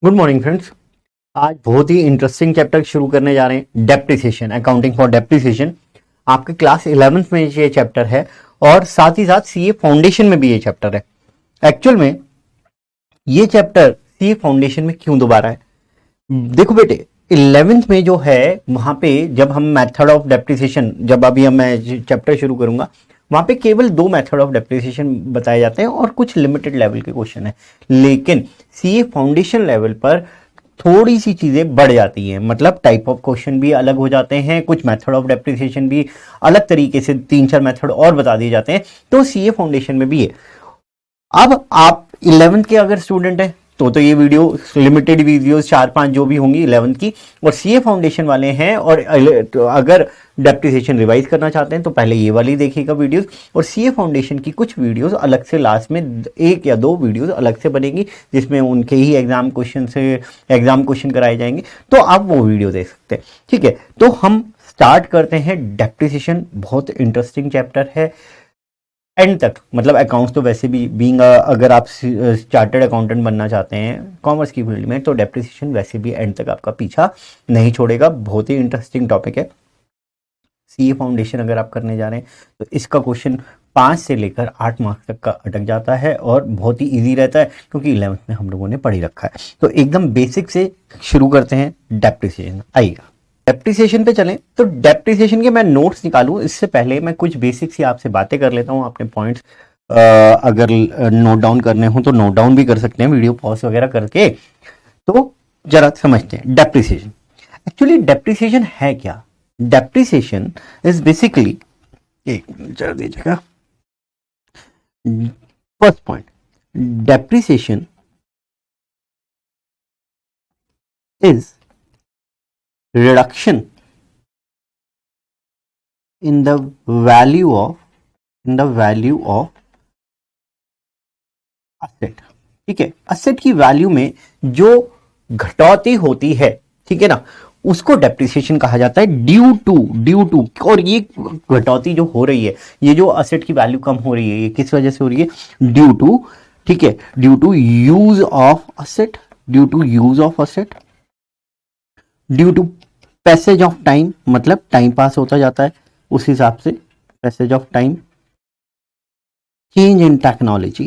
Good morning friends. आज बहुत ही interesting chapter शुरू करने जा रहे हैं, डेप्रिसिएशन, अकाउंटिंग फॉर डेप्रिसिएशन। आपके क्लास 11th में ये चैप्टर है और साथ ही साथ सीए फाउंडेशन में भी ये चैप्टर है। एक्चुअल में ये चैप्टर सीए फाउंडेशन में क्यों दोबारा है? देखो बेटे, 11th में जो है वहां पे जब हम मेथड ऑफ डेप्रिसिएशन, जब अभी मैं चैप्टर शुरू करूंगा वहां पे केवल 2 मेथड ऑफ डेप्रिसिएशन बताए जाते हैं और कुछ लिमिटेड लेवल के क्वेश्चन है। लेकिन सीए फाउंडेशन लेवल पर थोड़ी सी चीजें बढ़ जाती हैं, मतलब टाइप ऑफ क्वेश्चन भी अलग हो जाते हैं, कुछ मेथड ऑफ डेप्रिसिएशन भी अलग तरीके से 3-4 मेथड और बता दिए जाते हैं। तो सीए फाउंडेशन में भी है। अब आप 11th के अगर स्टूडेंट हैं तो ये वीडियो लिमिटेड वीडियोस 4-5 जो भी होंगी 11th की, और सीए फाउंडेशन वाले हैं और अगर डेप्रिसिएशन रिवाइज करना चाहते हैं तो पहले ये वाली देखिएगा वीडियोस, और सीए फाउंडेशन की कुछ वीडियोस अलग से लास्ट में 1 या 2 वीडियोस अलग से बनेगी जिसमें उनके ही एग्जाम क्वेश्चन कराए जाएंगे, तो आप वो वीडियो देख सकते हैं। ठीक है, तो हम स्टार्ट करते हैं। डेप्रिसिएशन बहुत इंटरेस्टिंग चैप्टर है एंड तक, मतलब अकाउंट्स तो वैसे भी बीइंग अगर आप चार्टर्ड अकाउंटेंट बनना चाहते हैं कॉमर्स की फील्ड में, तो डेप्रिसिएशन वैसे भी एंड तक आपका पीछा नहीं छोड़ेगा। बहुत ही इंटरेस्टिंग टॉपिक है। सीए फाउंडेशन अगर आप करने जा रहे हैं तो इसका क्वेश्चन 5 से लेकर 8 मार्क्स तक का अटक जाता है और बहुत ही इजी रहता है क्योंकि 11th में हम लोगों ने पढ़ ही रखा है। तो एकदम बेसिक से शुरू करते हैं डेप्रिसिएशन। आइएगा डेप्रिसिएशन पे चलें। तो डेप्रिसिएशन के मैं नोट्स निकालूं इससे पहले मैं कुछ बेसिक सी आपसे बातें कर लेता हूं। आपने पॉइंट्स अगर नोट डाउन करने हो तो नोट डाउन भी कर सकते हैं वीडियो पॉज वगैरह करके। तो जरा समझते हैं डेप्रिसिएशन। एक्चुअली डेप्रिसिएशन है क्या? डेप्रिसिएशन इज बेसिकली, एक मिनट जरा दीजिएगा। First point, depreciation is reduction in the value of asset। ठीक है, असेट की वैल्यू में जो घटौती होती है, ठीक है ना, उसको डेप्रिसिएशन कहा जाता है। ड्यू टू और ये घटौती जो हो रही है, ये जो असेट की वैल्यू कम हो रही है, ये किस वजह से हो रही है? ड्यू टू, ठीक है, due to use of asset, due to passage of time, मतलब टाइम पास होता जाता है उस हिसाब से, passage of time, change in technology,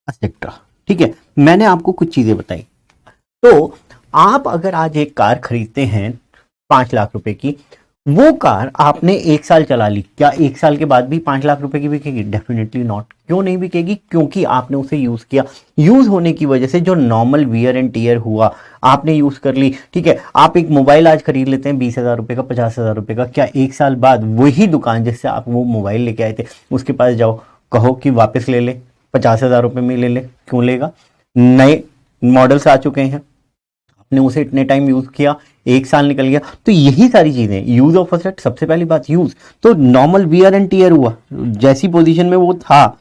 etcetera. ठीक है, मैंने आपको कुछ चीजें बताई। तो आप अगर आज एक कार खरीदते हैं 5 लाख रुपए की, वो कार आपने 1 साल चला ली, क्या 1 साल के बाद भी 5 लाख रुपए की बिकेगी? Definitely not. क्यों नहीं बिकेगी? क्योंकि आपने उसे यूज किया। यूज होने की वजह से जो नॉर्मल वियर एंड टीयर हुआ, आपने यूज कर ली। ठीक है, आप एक मोबाइल आज खरीद लेते हैं 20,000 रुपए का, 50,000 रुपए का, क्या 1 साल बाद वही दुकान जिससे आप वो मोबाइल लेके आए थे उसके पास जाओ, कहो कि वापस ले ले, 50,000 रुपए में ले ले? क्यों लेगा? नए मॉडल्स आ चुके हैं, आपने उसे इतने टाइम यूज किया, 1 साल निकल गया। तो यही सारी चीजें, यूज ऑफ असेट, सबसे पहली बात यूज। तो नॉर्मल वियर एंड टीयर हुआ, जैसी पोजीशन में वो था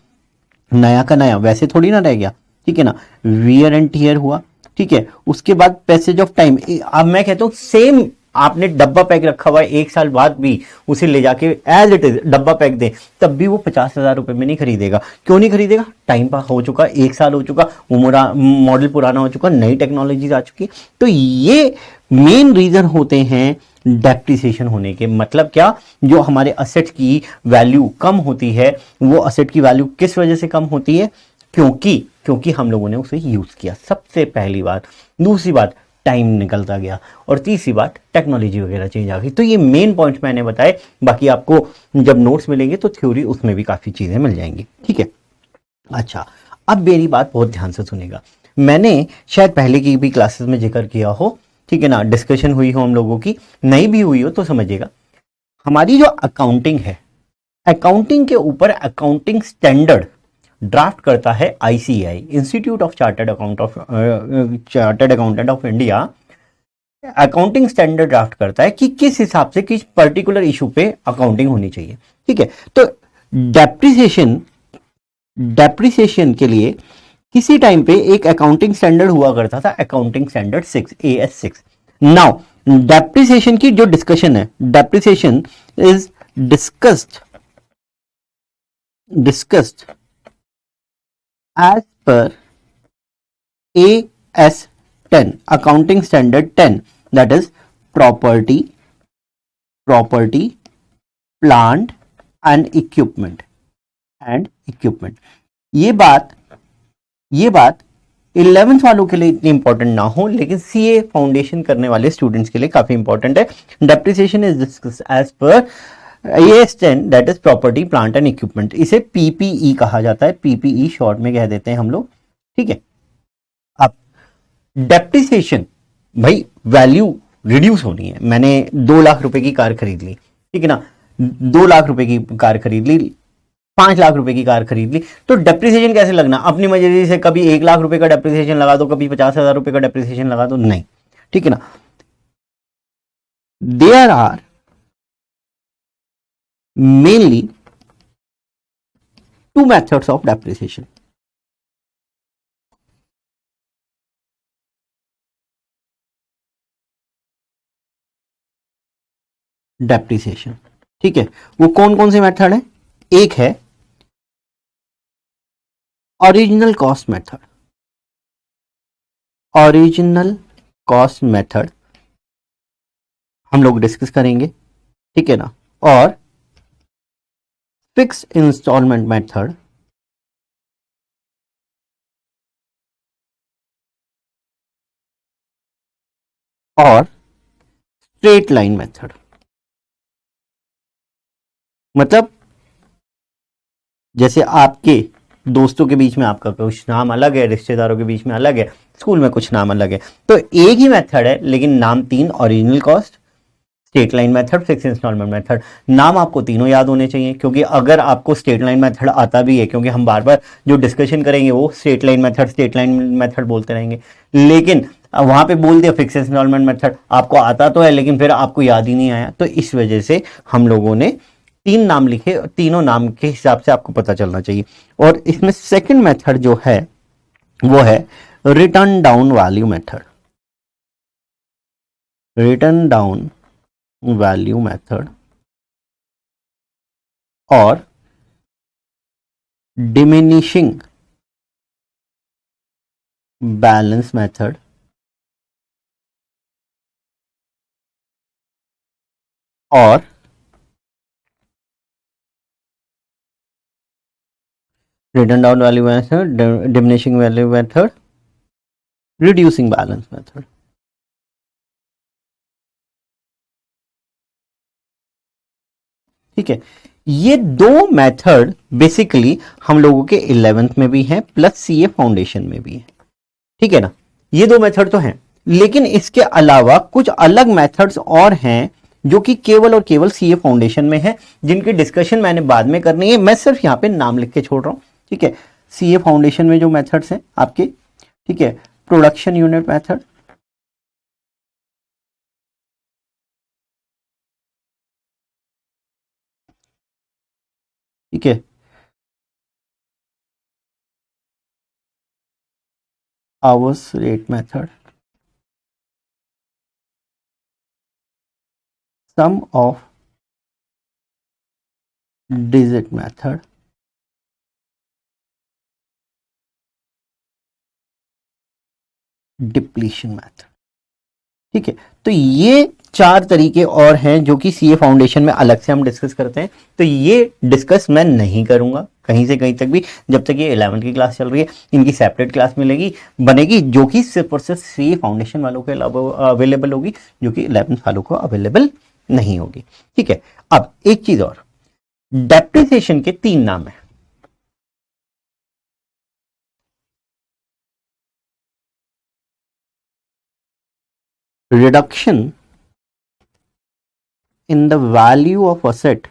नया का नया वैसे थोड़ी ना रह गया। ठीक है ना, वियर एंड टीयर हुआ। ठीक है, उसके बाद पैसेज ऑफ टाइम, अब मैं कहता हूं सेम आपने डब्बा पैक रखा हुआ है, 1 साल बाद भी उसे ले जाके एज इट इज डब्बा पैक दे, तब भी वो 50,000 रुपए में नहीं खरीदेगा। क्यों नहीं खरीदेगा? टाइम पास हो चुका, 1 साल हो चुका, वो मॉडल पुराना हो चुका, नई टेक्नोलॉजीज आ चुकी। तो ये मेन रीजन होते हैं डेप्रिसिएशन होने के। मतलब क्या? जो हमारे असेट की वैल्यू कम होती है, वो असेट की वैल्यू किस वजह से कम होती है? क्योंकि हम लोगों ने उसे यूज किया, सबसे पहली बात। दूसरी बात, टाइम निकलता गया, और तीसरी बात, टेक्नोलॉजी वगैरह चेंज आ गई। तो ये मेन पॉइंट्स मैंने बताए, बाकी आपको जब नोट्स मिलेंगे तो थ्योरी उसमें भी काफी चीजें मिल जाएंगी। ठीक है, अच्छा, अब मेरी बात बहुत ध्यान से सुनेगा। मैंने शायद पहले की भी क्लासेस में जिक्र किया हो, ठीक है ना, डिस्कशन हुई हो हम लोगों की, नहीं भी हुई हो तो समझिएगा। हमारी जो अकाउंटिंग है, अकाउंटिंग के ऊपर अकाउंटिंग स्टैंडर्ड ड्राफ्ट करता है ICAI, institute of chartered accountant of India. Accounting standard draft करता है कि किस हिसाब से किस पर्टिकुलर इशू पे अकाउंटिंग होनी चाहिए। ठीक है, तो डेप्रिसिएशन के लिए किसी टाइम पे एक अकाउंटिंग स्टैंडर्ड हुआ करता था, accounting standard 6, AS6। Now depreciation की जो डिस्कशन है, depreciation is discussed discussed as per AS10 accounting standard 10, that is property, plant and equipment. ये बात 11th वालों के लिए इतनी इंपॉर्टेंट ना हो, लेकिन सीए फाउंडेशन करने वाले स्टूडेंट्स के लिए काफी इंपॉर्टेंट है. डेप्रिसिएशन इज डिस्कस एज पर AS10, that is property plant and equipment. इसे पीपीई कहा जाता है, पीपीई शॉर्ट में कह देते हैं हम लोग. ठीक है. अब डेप्रिसिएशन, भाई वैल्यू रिड्यूस होनी है. मैंने 2 लाख रुपए की कार खरीद ली, ठीक है ना, 2 लाख रुपए की कार खरीद ली, 5 लाख रुपए की कार खरीद ली, तो डेप्रिसिएशन कैसे लगना? अपनी मर्जी से कभी 1 लाख रुपए का डेप्रिसिएशन लगा दो, कभी 50,000 रुपए का डेप्रिसिएशन लगा दो, नहीं. ठीक है ना. There are mainly 2 methods of depreciation. Depreciation, ठीक है, वो कौन कौन से मेथड है? एक है original cost method. Original cost method हम लोग डिस्कस करेंगे, ठीक है ना. और फिक्स इंस्टॉलमेंट मेथड और स्ट्रेट लाइन मेथड. मतलब जैसे आपके दोस्तों के बीच में आपका कुछ नाम अलग है, रिश्तेदारों के बीच में अलग है, स्कूल में कुछ नाम अलग है, तो एक ही मेथड है लेकिन नाम 3: original cost, straight line method, fix installment method. नाम आपको तीनों याद होने चाहिए, क्योंकि अगर आपको स्ट्रेट लाइन मेथड आता भी है, क्योंकि हम बार बार जो डिस्कशन करेंगे वो स्ट्रेट लाइन मेथड बोलते रहेंगे, लेकिन वहां पे बोल दिया फिक्स इंस्टॉलमेंट मेथड, आपको आता तो है लेकिन फिर आपको याद ही नहीं आया, तो इस वजह से हम लोगों ने 3 नाम लिखे, तीनों नाम के हिसाब से आपको पता चलना चाहिए. और इसमें सेकंड मेथड जो है वो है return down value method. Return down value method और डिमिनिशिंग बैलेंस मेथड और return down value method, diminishing value method, reducing balance method. ठीक है. ये 2 मेथड बेसिकली हम लोगों के 11th में भी हैं प्लस सीए फाउंडेशन में भी है. ठीक है ना. ये 2 मेथड तो हैं, लेकिन इसके अलावा कुछ अलग मेथड्स और हैं जो कि केवल और केवल सीए फाउंडेशन में है, जिनकी डिस्कशन मैंने बाद में करनी है. मैं सिर्फ यहां पे नाम लिख के छोड़ रहा हूं. ठीक है. सीए फाउंडेशन में जो मेथड्स हैं आपके, ठीक है, प्रोडक्शन यूनिट मेथड, ठीक है, hours rate method, sum of digit method, depletion method. ठीक है. तो ये 4 तरीके और हैं जो कि सीए फाउंडेशन में अलग से हम डिस्कस करते हैं, तो ये डिस्कस मैं नहीं करूंगा कहीं से कहीं तक भी, जब तक ये 11th की क्लास चल रही है. इनकी सेपरेट क्लास मिलेगी, बनेगी, जो कि सिर्फ और सिर्फ सीए फाउंडेशन वालों के अवेलेबल होगी, जो कि 11th वालों को अवेलेबल नहीं होगी. ठीक है. अब एक चीज और, डेप्रिसिएशन के 3 नाम है. Reduction in the value of asset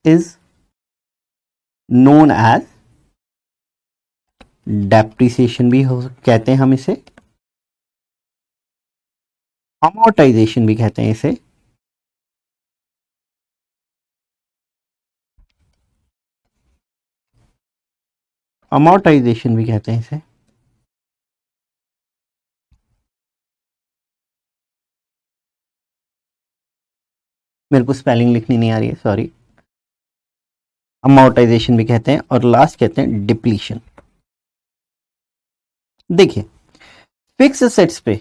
is known as depreciation भी हो कहते हैं हम इसे, amortization भी कहते हैं इसे, amortization भी कहते हैं इसे. मेरे को स्पेलिंग लिखनी नहीं आ रही है, सॉरी। अमोर्टाइजेशन भी कहते हैं और लास्ट कहते हैं डिप्लीशन। देखिए, फिक्स एसेट्स पे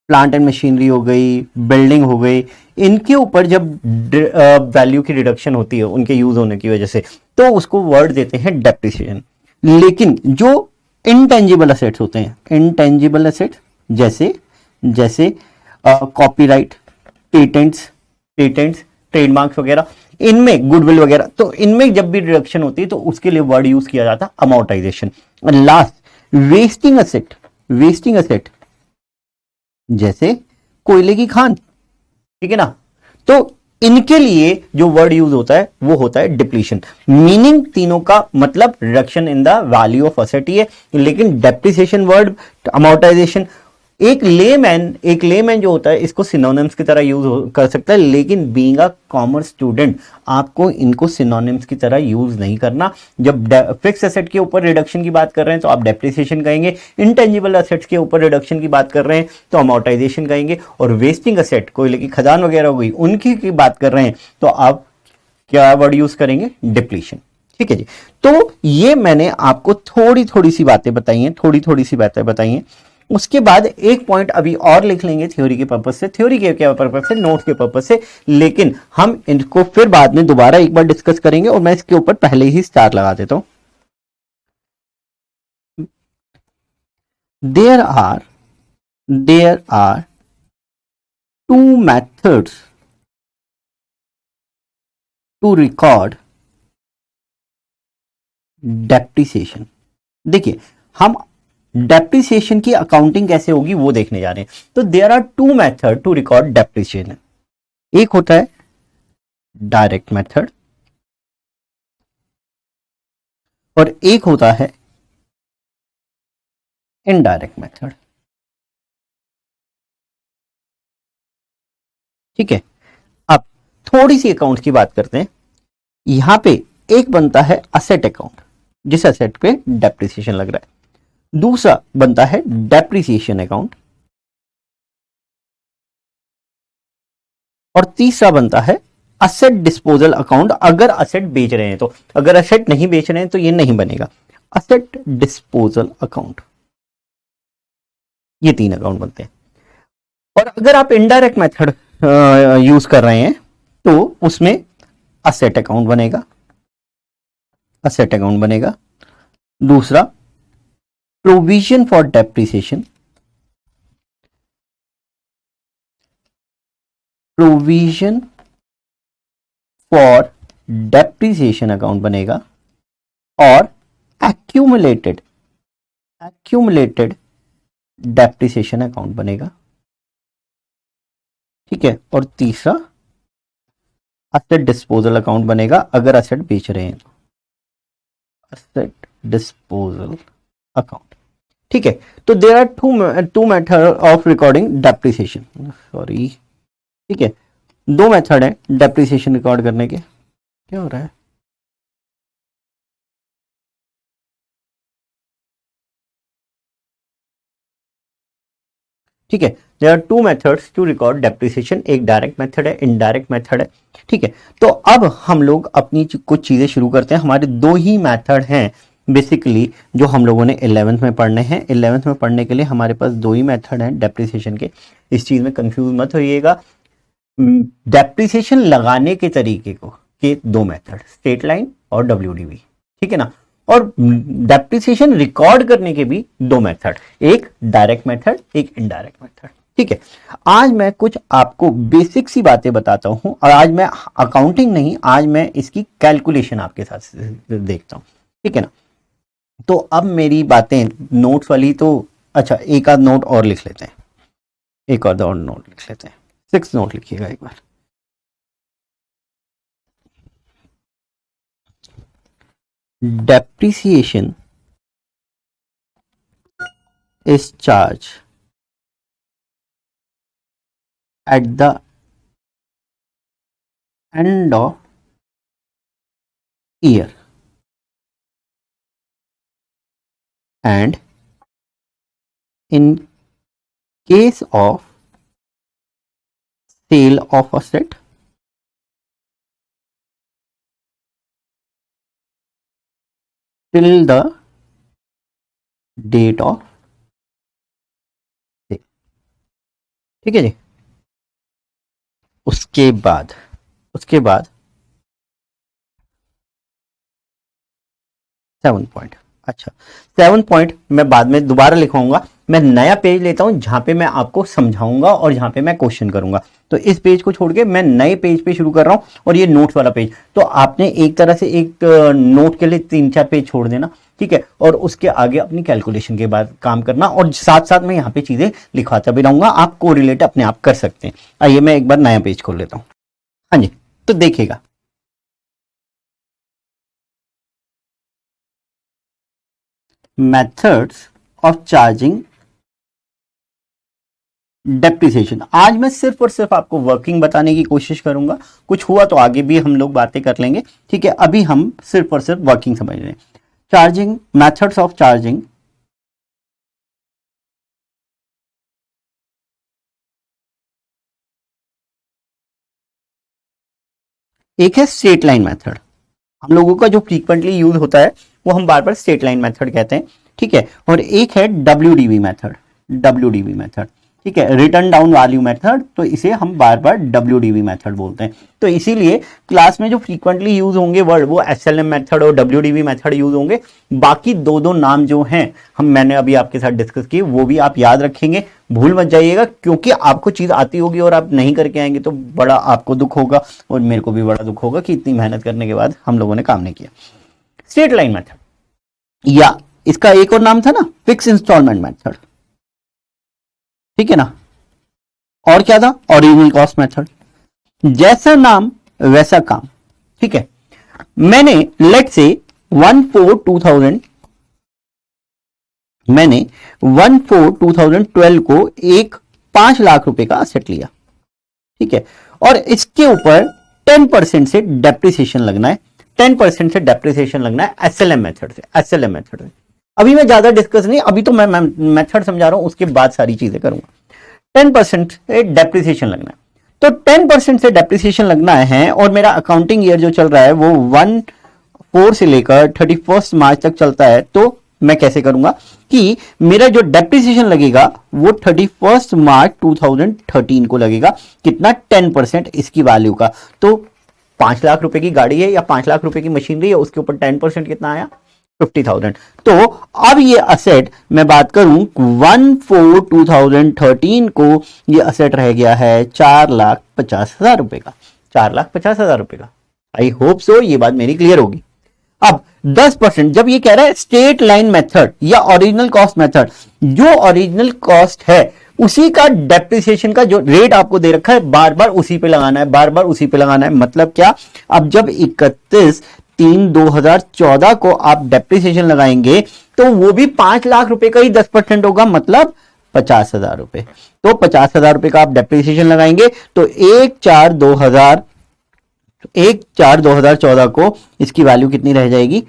प्लांट एंड मशीनरी हो गई, बिल्डिंग हो गई, इनके ऊपर जब वैल्यू की रिडक्शन होती है उनके यूज होने की वजह से, तो उसको वर्ड देते हैं डेप्रिसिएशन। लेकिन जो इनटेंजिबल एसेट्स होते हैं, इनटेंजिबल एसेट्स जैसे जैसे कॉपीराइट, पेटेंट्स पेटेंट्स ट्रेडमार्क्स वगैरह, इनमें गुडविल वगैरह, तो इनमें जब भी रिडक्शन होती है तो उसके लिए वर्ड यूज किया जाता है amortisation. Last wasting asset, wasting asset जैसे कोयले की खान, ठीक है ना, तो इनके लिए जो वर्ड यूज होता है वो होता है डिप्लीशन। मीनिंग तीनों का मतलब reduction in the value of asset ही है, लेकिन डेप्रिसिएशन वर्ड, अमोर्टाइजेशन, एक लेमैन जो होता है इसको सिनोनिम्स की तरह यूज कर सकता है, लेकिन बीइंग अ कॉमर्स स्टूडेंट आपको इनको सिनोनिम्स की तरह यूज नहीं करना। जब फिक्स एसेट के ऊपर रिडक्शन की बात कर रहे हैं तो आप डेप्रिसिएशन कहेंगे, इंटेंजिबल एसेट्स के ऊपर रिडक्शन की बात कर रहे हैं तो अमोर्टाइजेशन कहेंगे, और वेस्टिंग एसेट कोयले की खदान वगैरह हो गई उनकी की बात कर रहे हैं तो आप क्या वर्ड यूज करेंगे, डिप्लीशन। ठीक है जी। तो ये मैंने आपको थोड़ी थोड़ी सी बातें बताई हैं, थोड़ी थोड़ी सी बातें बताई हैं। उसके बाद एक पॉइंट अभी और लिख लेंगे थ्योरी के पर्पज से, थ्योरी के क्या पर्पज से, नोट्स के पर्पज से, लेकिन हम इनको फिर बाद में दोबारा एक बार डिस्कस करेंगे, और मैं इसके ऊपर पहले ही स्टार लगा देता हूं। There are two methods to record depreciation. देखिए, हम डेप्रिसिएशन की अकाउंटिंग कैसे होगी वो देखने जा रहे हैं। तो there are two method to record depreciation. एक होता है डायरेक्ट मेथड और एक होता है इनडायरेक्ट मेथड। ठीक है, अब थोड़ी सी अकाउंट की बात करते हैं। यहां पे एक बनता है असेट अकाउंट, जिस असेट पे डेप्रिसिएशन लग रहा है। दूसरा बनता है डेप्रिसिएशन अकाउंट, और तीसरा बनता है असेट डिस्पोजल अकाउंट। अगर असेट बेच रहे हैं तो, अगर असेट नहीं बेच रहे हैं तो ये नहीं बनेगा, असेट डिस्पोजल अकाउंट। ये तीन अकाउंट बनते हैं। और अगर आप इनडायरेक्ट मेथड यूज कर रहे हैं तो उसमें असेट अकाउंट बनेगा, असेट अकाउंट बनेगा। दूसरा provision for depreciation, provision for depreciation account बनेगा, और एक्यूमुलेटेड एक्यूमुलेटेड डेप्रिसिएशन अकाउंट बनेगा। ठीक है, और तीसरा असेट डिस्पोजल अकाउंट बनेगा अगर असेट बेच रहे हैं तो, असेट डिस्पोजल अकाउंट। ठीक है, तो there are two method of recording depreciation, sorry. ठीक है, दो मेथड है डेप्रिसिएशन रिकॉर्ड करने के। क्या हो रहा है? ठीक है, there are two methods to record depreciation, एक डायरेक्ट मेथड है, इनडायरेक्ट मेथड है। ठीक है, तो अब हम लोग अपनी कुछ चीजें शुरू करते हैं। हमारे दो ही मेथड हैं बेसिकली जो हम लोगों ने 11th में पढ़ने हैं। 11th में पढ़ने के लिए हमारे पास दो ही मेथड हैं डेप्रिसिएशन के, इस चीज में कंफ्यूज मत होइएगा। डेप्रिसिएशन लगाने के तरीके को के दो मेथड, स्ट्रेट लाइन और WDV। ठीक है ना, और डेप्रिसिएशन रिकॉर्ड करने के भी दो मेथड, एक डायरेक्ट मेथड, एक इनडायरेक्ट मेथड। ठीक है, आज मैं कुछ आपको बेसिक सी बातें बताता हूं, और आज मैं अकाउंटिंग नहीं, आज मैं इसकी कैलकुलेशन आपके साथ देखता हूं। ठीक है ना, तो अब मेरी बातें नोट्स वाली तो, अच्छा एक आध नोट और लिख लेते हैं, एक और नोट लिख लेते हैं। 6 नोट लिखिएगा एक बार। Depreciation is charged at the end of year, and in case of sale of asset till the date of, ठीक है जी। उसके बाद 7 पॉइंट, अच्छा 7 पॉइंट मैं बाद में दोबारा लिखवाऊंगा। मैं नया पेज लेता हूं जहां पे मैं आपको समझाऊंगा और जहां पे मैं क्वेश्चन करूंगा। तो इस पेज को छोड़ के मैं नए पेज पे शुरू कर रहा हूं और ये नोट्स वाला पेज। तो आपने एक तरह से एक नोट के लिए 3-4 पेज छोड़ देना, ठीक है, और उसके आगे अपनी कैलकुलेशन के बाद काम करना, और साथ साथ मैं यहाँ पे चीजें लिखवाता भी रहूंगा, आप कोरिलेट अपने आप कर सकते हैं। आइए मैं एक बार नया पेज खोल लेता हूँ। हाँ जी, तो देखिएगा मेथड्स ऑफ चार्जिंग डेप्रिसिएशन। आज मैं सिर्फ और सिर्फ आपको वर्किंग बताने की कोशिश करूंगा, कुछ हुआ तो आगे भी हम लोग बातें कर लेंगे, ठीक है। अभी हम सिर्फ और सिर्फ वर्किंग समझ रहे हैं। चार्जिंग, मेथड्स ऑफ चार्जिंग, एक है स्ट्रेट लाइन मेथड। हम लोगों का जो फ्रीक्वेंटली यूज होता है वो हम बार बार स्ट्रेट लाइन मेथड कहते हैं, ठीक है। और एक है डब्ल्यूडीवी मेथड, डब्ल्यूडीवी मेथड, ठीक है, रिटर्न डाउन वैल्यू मेथड। तो इसे हम बार बार डब्ल्यूडीवी मेथड बोलते हैं। तो इसीलिए क्लास में जो फ्रीक्वेंटली यूज होंगे वर्ड वो एसएलएम मेथड और डब्ल्यूडीवी मेथड यूज होंगे। बाकी दो दो नाम जो हैं मैंने अभी आपके साथ डिस्कस किए वो भी आप याद रखेंगे, भूल मत जाइएगा, क्योंकि आपको चीज आती होगी और आप नहीं करके आएंगे तो बड़ा आपको दुख होगा और मेरे को भी बड़ा दुख होगा कि इतनी मेहनत करने के बाद हम लोगों ने काम नहीं किया। स्ट्रेट लाइन मेथड, या इसका एक और नाम था ना फिक्स इंस्टॉलमेंट मेथड, ठीक है ना। और क्या था, ओरिजिनल कॉस्ट मेथड। जैसा नाम वैसा काम, ठीक है। मैंने लेट से 1/4/2000 मैंने 1/4/2012 को एक 5 लाख रुपए का असेट लिया, ठीक है, और इसके ऊपर 10% से डेप्रिसिएशन लगना है, 10% से डेप्रिसिएशन लगना है एसएलएम मेथड से, एसएलएम मेथड से। अभी मैं ज्यादा डिस्कस नहीं, अभी तो मैं मेथड समझा रहा हूं, उसके बाद सारी चीजें करूंगा। 10% से डेप्रिसिएशन लगना है, तो 10% से डेप्रिसिएशन लगना है, और मेरा अकाउंटिंग ईयर जो चल रहा है वो 1/4 से लेकर 31 मार्च तक चलता है। तो मैं कैसे करूंगा कि मेरा जो डेप्रिसिएशन लगेगा वो 31 मार्च 2013 को लगेगा। कितना, 10% इसकी वैल्यू का। तो 5 लाख रुपए की गाड़ी है या 5 लाख रुपए की मशीनरी है, उसके ऊपर 10% कितना आया, 50,000। तो अब ये असेट मैं बात करूं 1/4/2013 को ये असेट रह गया है 4,50,000 रुपए का, 4,50,000 रुपए का। आई होप सो ये बात मेरी क्लियर होगी। अब 10% जब ये कह रहा है स्ट्रेट लाइन मेथड या ओरिजिनल कॉस्ट मेथड, जो ओरिजिनल कॉस्ट है उसी का डेप्रिसिएशन का जो रेट आपको दे रखा है बार बार उसी पे लगाना है, बार बार उसी पे लगाना है। मतलब क्या, अब जब 31/3/2014 को आप डेप्रिसिएशन लगाएंगे तो वो भी 5 लाख रुपए का ही 10% होगा, मतलब 50,000 रुपए। तो 50,000 रुपए का आप डेप्रिसिएशन लगाएंगे तो 1/4/2014 को इसकी वैल्यू कितनी रह जाएगी,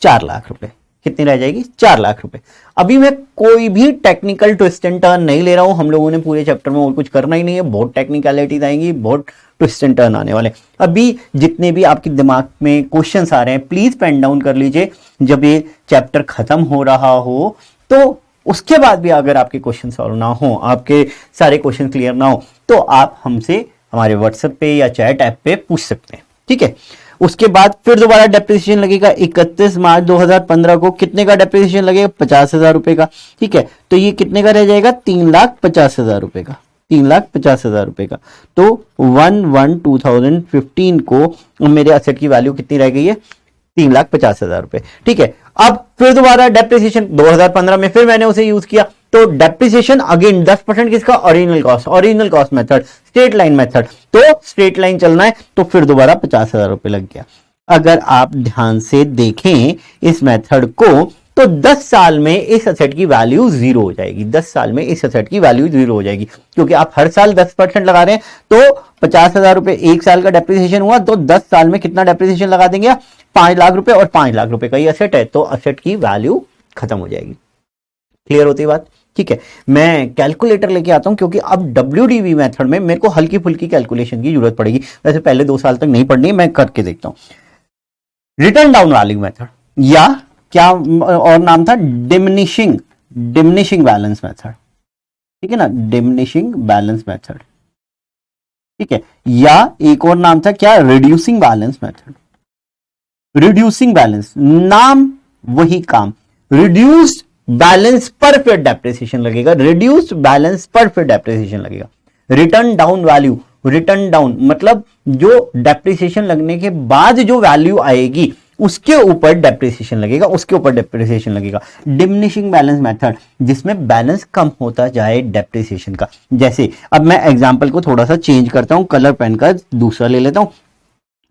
4 लाख रुपए। कितनी रह जाएगी, 4 लाख रुपए। अभी मैं कोई भी टेक्निकल ट्विस्ट एंड टर्न नहीं ले रहा हूं, हम लोगों ने पूरे चैप्टर में और कुछ करना ही नहीं है, बहुत टेक्निकलिटीज आएंगी, बहुत ट्विस्ट एंड टर्न आने वाले। अभी जितने भी आपके दिमाग में क्वेश्चंस आ रहे हैं प्लीज पेन डाउन कर लीजिए। जब ये चैप्टर खत्म हो रहा हो तो उसके बाद भी अगर आपके क्वेश्चन सॉल्व ना हो, आपके सारे क्वेश्चन क्लियर ना हो, तो आप हमसे हमारे व्हाट्सएप पे या चैट ऐप पे पूछ सकते हैं, ठीक है। उसके बाद फिर दोबारा डेप्रिसिएशन लगेगा 31 मार्च 2015 को। कितने का डेप्रिसिएशन लगेगा, 50,000 रुपए का, ठीक है। तो ये कितने का रह जाएगा, 3,50,000 रुपए का, 3,50,000 रुपए का। तो 1/1/2015 को मेरे असेट की वैल्यू कितनी रह गई है, 3,50,000 रुपए, ठीक है। अब फिर दोबारा डेप्रिसिएशन 2015 में फिर मैंने उसे यूज किया, तो डेप्रिसिएशन अगेन 10% किसका, original cost, original cost method, straight line method. तो स्ट्रेट लाइन चलना है तो फिर दोबारा 50,000 रुपए लग गया। अगर आप ध्यान से देखें इस मेथड को तो 10 साल में इस असेट की वैल्यू जीरो हो जाएगी, 10 साल में इस असेट की वैल्यू जीरो हो जाएगी, क्योंकि आप हर साल 10% लगा रहे हैं। तो 50,000 रुपए एक साल का डेप्रिसिएशन हुआ, तो 10 साल में कितना डेप्रिसिएशन लगा देंगे, 5 लाख रुपए, और 5 लाख रुपए का ही असेट है, तो असेट की वैल्यू खत्म हो जाएगी। क्लियर होती है बात, ठीक है। मैं कैलकुलेटर लेके आता हूं क्योंकि अब डब्ल्यूडीवी मेथड में मेरे को हल्की फुल्की कैलकुलेशन की जरूरत पड़ेगी। वैसे पहले 2 साल तक नहीं पढ़नी, मैं करके देखता हूं। रिटर्न डाउन वैल्यू मेथड या क्या और नाम था, डिमिनिशिंग बैलेंस मेथड, ठीक है ना, डिमिनिशिंग बैलेंस मेथड, ठीक है। या एक और नाम था क्या, reducing balance method. Reducing balance, नाम वही काम, रिड्यूस्ड बैलेंस पर फिर डेप्रिसिएशन लगेगा, रिड्यूस्ड बैलेंस पर फिर डेप्रिसिएशन लगेगा। Return down value, return down मतलब जो डेप्रिसिएशन लगने के बाद जो वैल्यू आएगी उसके ऊपर डेप्रिसिएशन लगेगा, उसके ऊपर डेप्रिसिएशन लगेगा। डिमिनिशिंग बैलेंस मेथड, जिसमें बैलेंस कम होता जाए डेप्रिसिएशन का। जैसे अब मैं एग्जांपल को थोड़ा सा चेंज करता हूं, कलर पेन का दूसरा ले लेता हूं।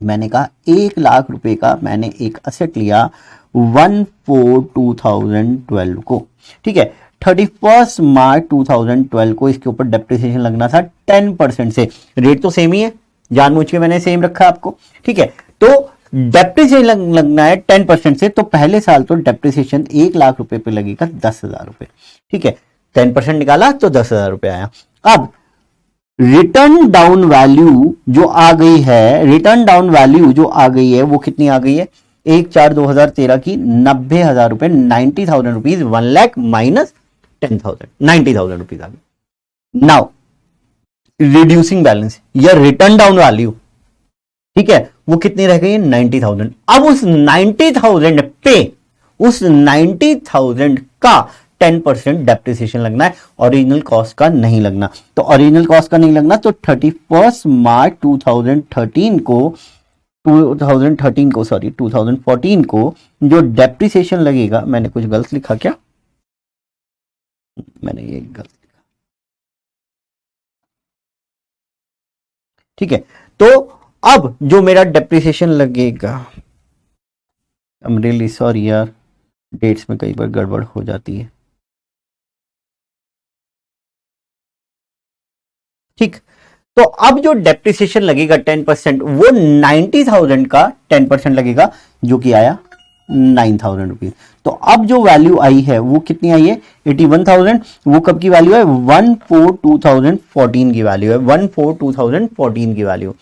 मैंने कहा 1,00,000 रुपए का मैंने एक असेट लिया 1/4/2012 को, ठीक है। 31 मार्च 2012 को इसके ऊपर डेप्रिसिएशन लगना था 10% से, रेट तो सेम ही है, जानबूझ के मैंने सेम रखा आपको, ठीक है। तो डेप्रिसिएशन लगना है 10% से, तो पहले साल तो डेप्रिसिएशन 1,00,000 रुपए पे लगेगा 10,000 रुपए, ठीक है। 10% निकाला तो 10,000 रुपए आया। अब रिटर्न डाउन वैल्यू जो आ गई है, रिटर्न डाउन वैल्यू जो आ गई है वो कितनी आ गई है, 1/4/2013 की 90,000 रुपए, 90,000 रुपीज, 1,00,000 माइनस 10,000, 90,000 रुपीज आ गई। नाउ रिड्यूसिंग बैलेंस या रिटर्न डाउन वैल्यू, ठीक है, वो कितनी रह गई है, 90,000। अब उस 90,000 पे, उस 90,000 का 10% डेप्रिसिएशन लगना है, ओरिजिनल कॉस्ट का नहीं लगना। तो ओरिजिनल कॉस्ट का नहीं लगना तो 31 मार्च 2014 को जो डेप्रिसिएशन लगेगा, मैंने कुछ गलत लिखा क्या, मैंने ये गलत लिखा, ठीक है। तो अब जो मेरा डेप्रिसिएशन लगेगा, आई एम रियली सॉरी यार, डेट्स में कई बार गड़बड़ हो जाती है, ठीक। तो अब जो डेप्रिसिएशन लगेगा 10%, वो 90,000 का 10% लगेगा, जो कि आया 9,000 रुपीज। तो अब जो वैल्यू आई है वो कितनी आई है, 81,000। वो कब की वैल्यू है, 1/4/2014 की वैल्यू है, 1/4/2014 की वैल्यू,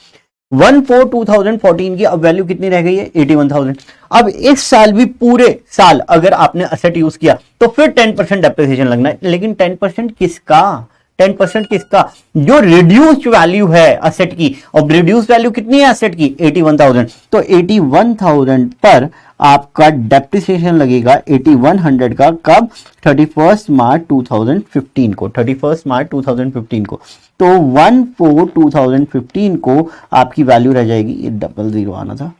1/4/2014 की अब वैल्यू कितनी रह गई है, 81,000। अब इस साल भी पूरे साल अगर आपने असेट यूज किया तो फिर 10% डेप्रिसिएशन लगना है, लेकिन 10% किसका, 10% किसका, जो रिड्यूस्ड वैल्यू है असेट की। और रिड्यूस्ड वैल्यू कितनी है असेट की, 81,000। तो 81,000 पर आपका डेप्रिसिएशन लगेगा 8100 का, कब, 31 मार्च 2015 को, 31 मार्च 2015 को। तो 1/4/2015 को आपकी वैल्यू रह जाएगी, ये 00 आना था,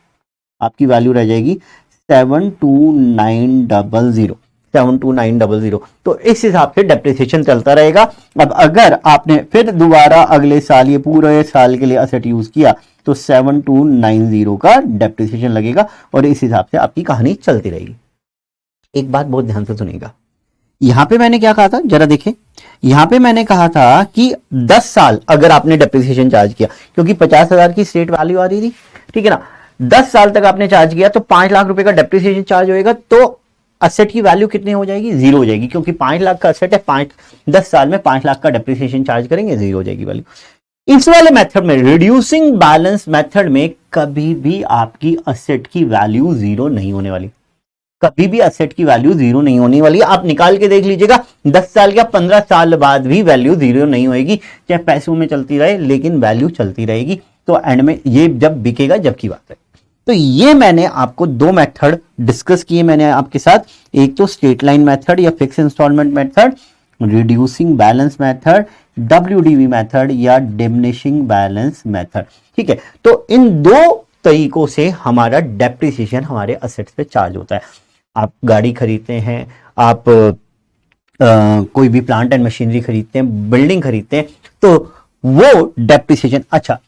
आपकी वैल्यू रह जाएगी 72900, 72900। तो इस हिसाब से डेप्रिसिएशन चलता रहेगा। अब अगर आपने फिर दोबारा अगले साल, ये पूरे साल के लिए असेट यूज किया, तो 7290 का डेप्रिसिएशन लगेगा, और इस हिसाब से आपकी कहानी चलती रहेगी। एक बात बहुत ध्यान से सुनिएगा, यहां पे मैंने क्या कहा था, जरा देखें, यहां पे मैंने कहा था कि 10 साल अगर आपने डेप्रिसिएशन चार्ज किया, क्योंकि 50,000 की स्टेट वैल्यू आ रही थी, ठीक है ना, 10 साल तक आपने चार्ज किया तो 5 लाख रुपए का डेप्रिसिएशन चार्ज होएगा, तो असेट की वैल्यू कितनी हो जाएगी, 0 हो जाएगी, क्योंकि 5 लाख का असेट है, 10 साल में 5 लाख का डेप्रिसिएशन चार्ज करेंगे, 0 हो जाएगी वैल्यू। इस वाले मेथड में, रिड्यूसिंग बैलेंस मेथड में, कभी भी आपकी असेट की वैल्यू 0 नहीं होने वाली, कभी भी असेट की वैल्यू 0 नहीं होने वाली। आप निकाल के देख लीजिएगा, 10 साल या 15 साल बाद भी वैल्यू 0 नहीं होगी, चाहे पैसों में चलती रहे, लेकिन वैल्यू चलती रहेगी। तो एंड में ये जब बिकेगा जब की बात है। तो ये मैंने आपको 2 मेथड डिस्कस किए मैंने आपके साथ, एक तो स्ट्रेट लाइन मेथड या fix installment method, reducing balance method, WDV method या डिमिनिशिंग बैलेंस मेथड, ठीक है। तो इन 2 तरीकों से हमारा डेप्रिसिएशन हमारे असेट्स पे चार्ज होता है। आप गाड़ी खरीदते हैं, आप कोई भी प्लांट एंड मशीनरी खरीदते हैं, बिल्डिंग खरीदते हैं, तो वो डेप्रिसिएशन। अच्छा,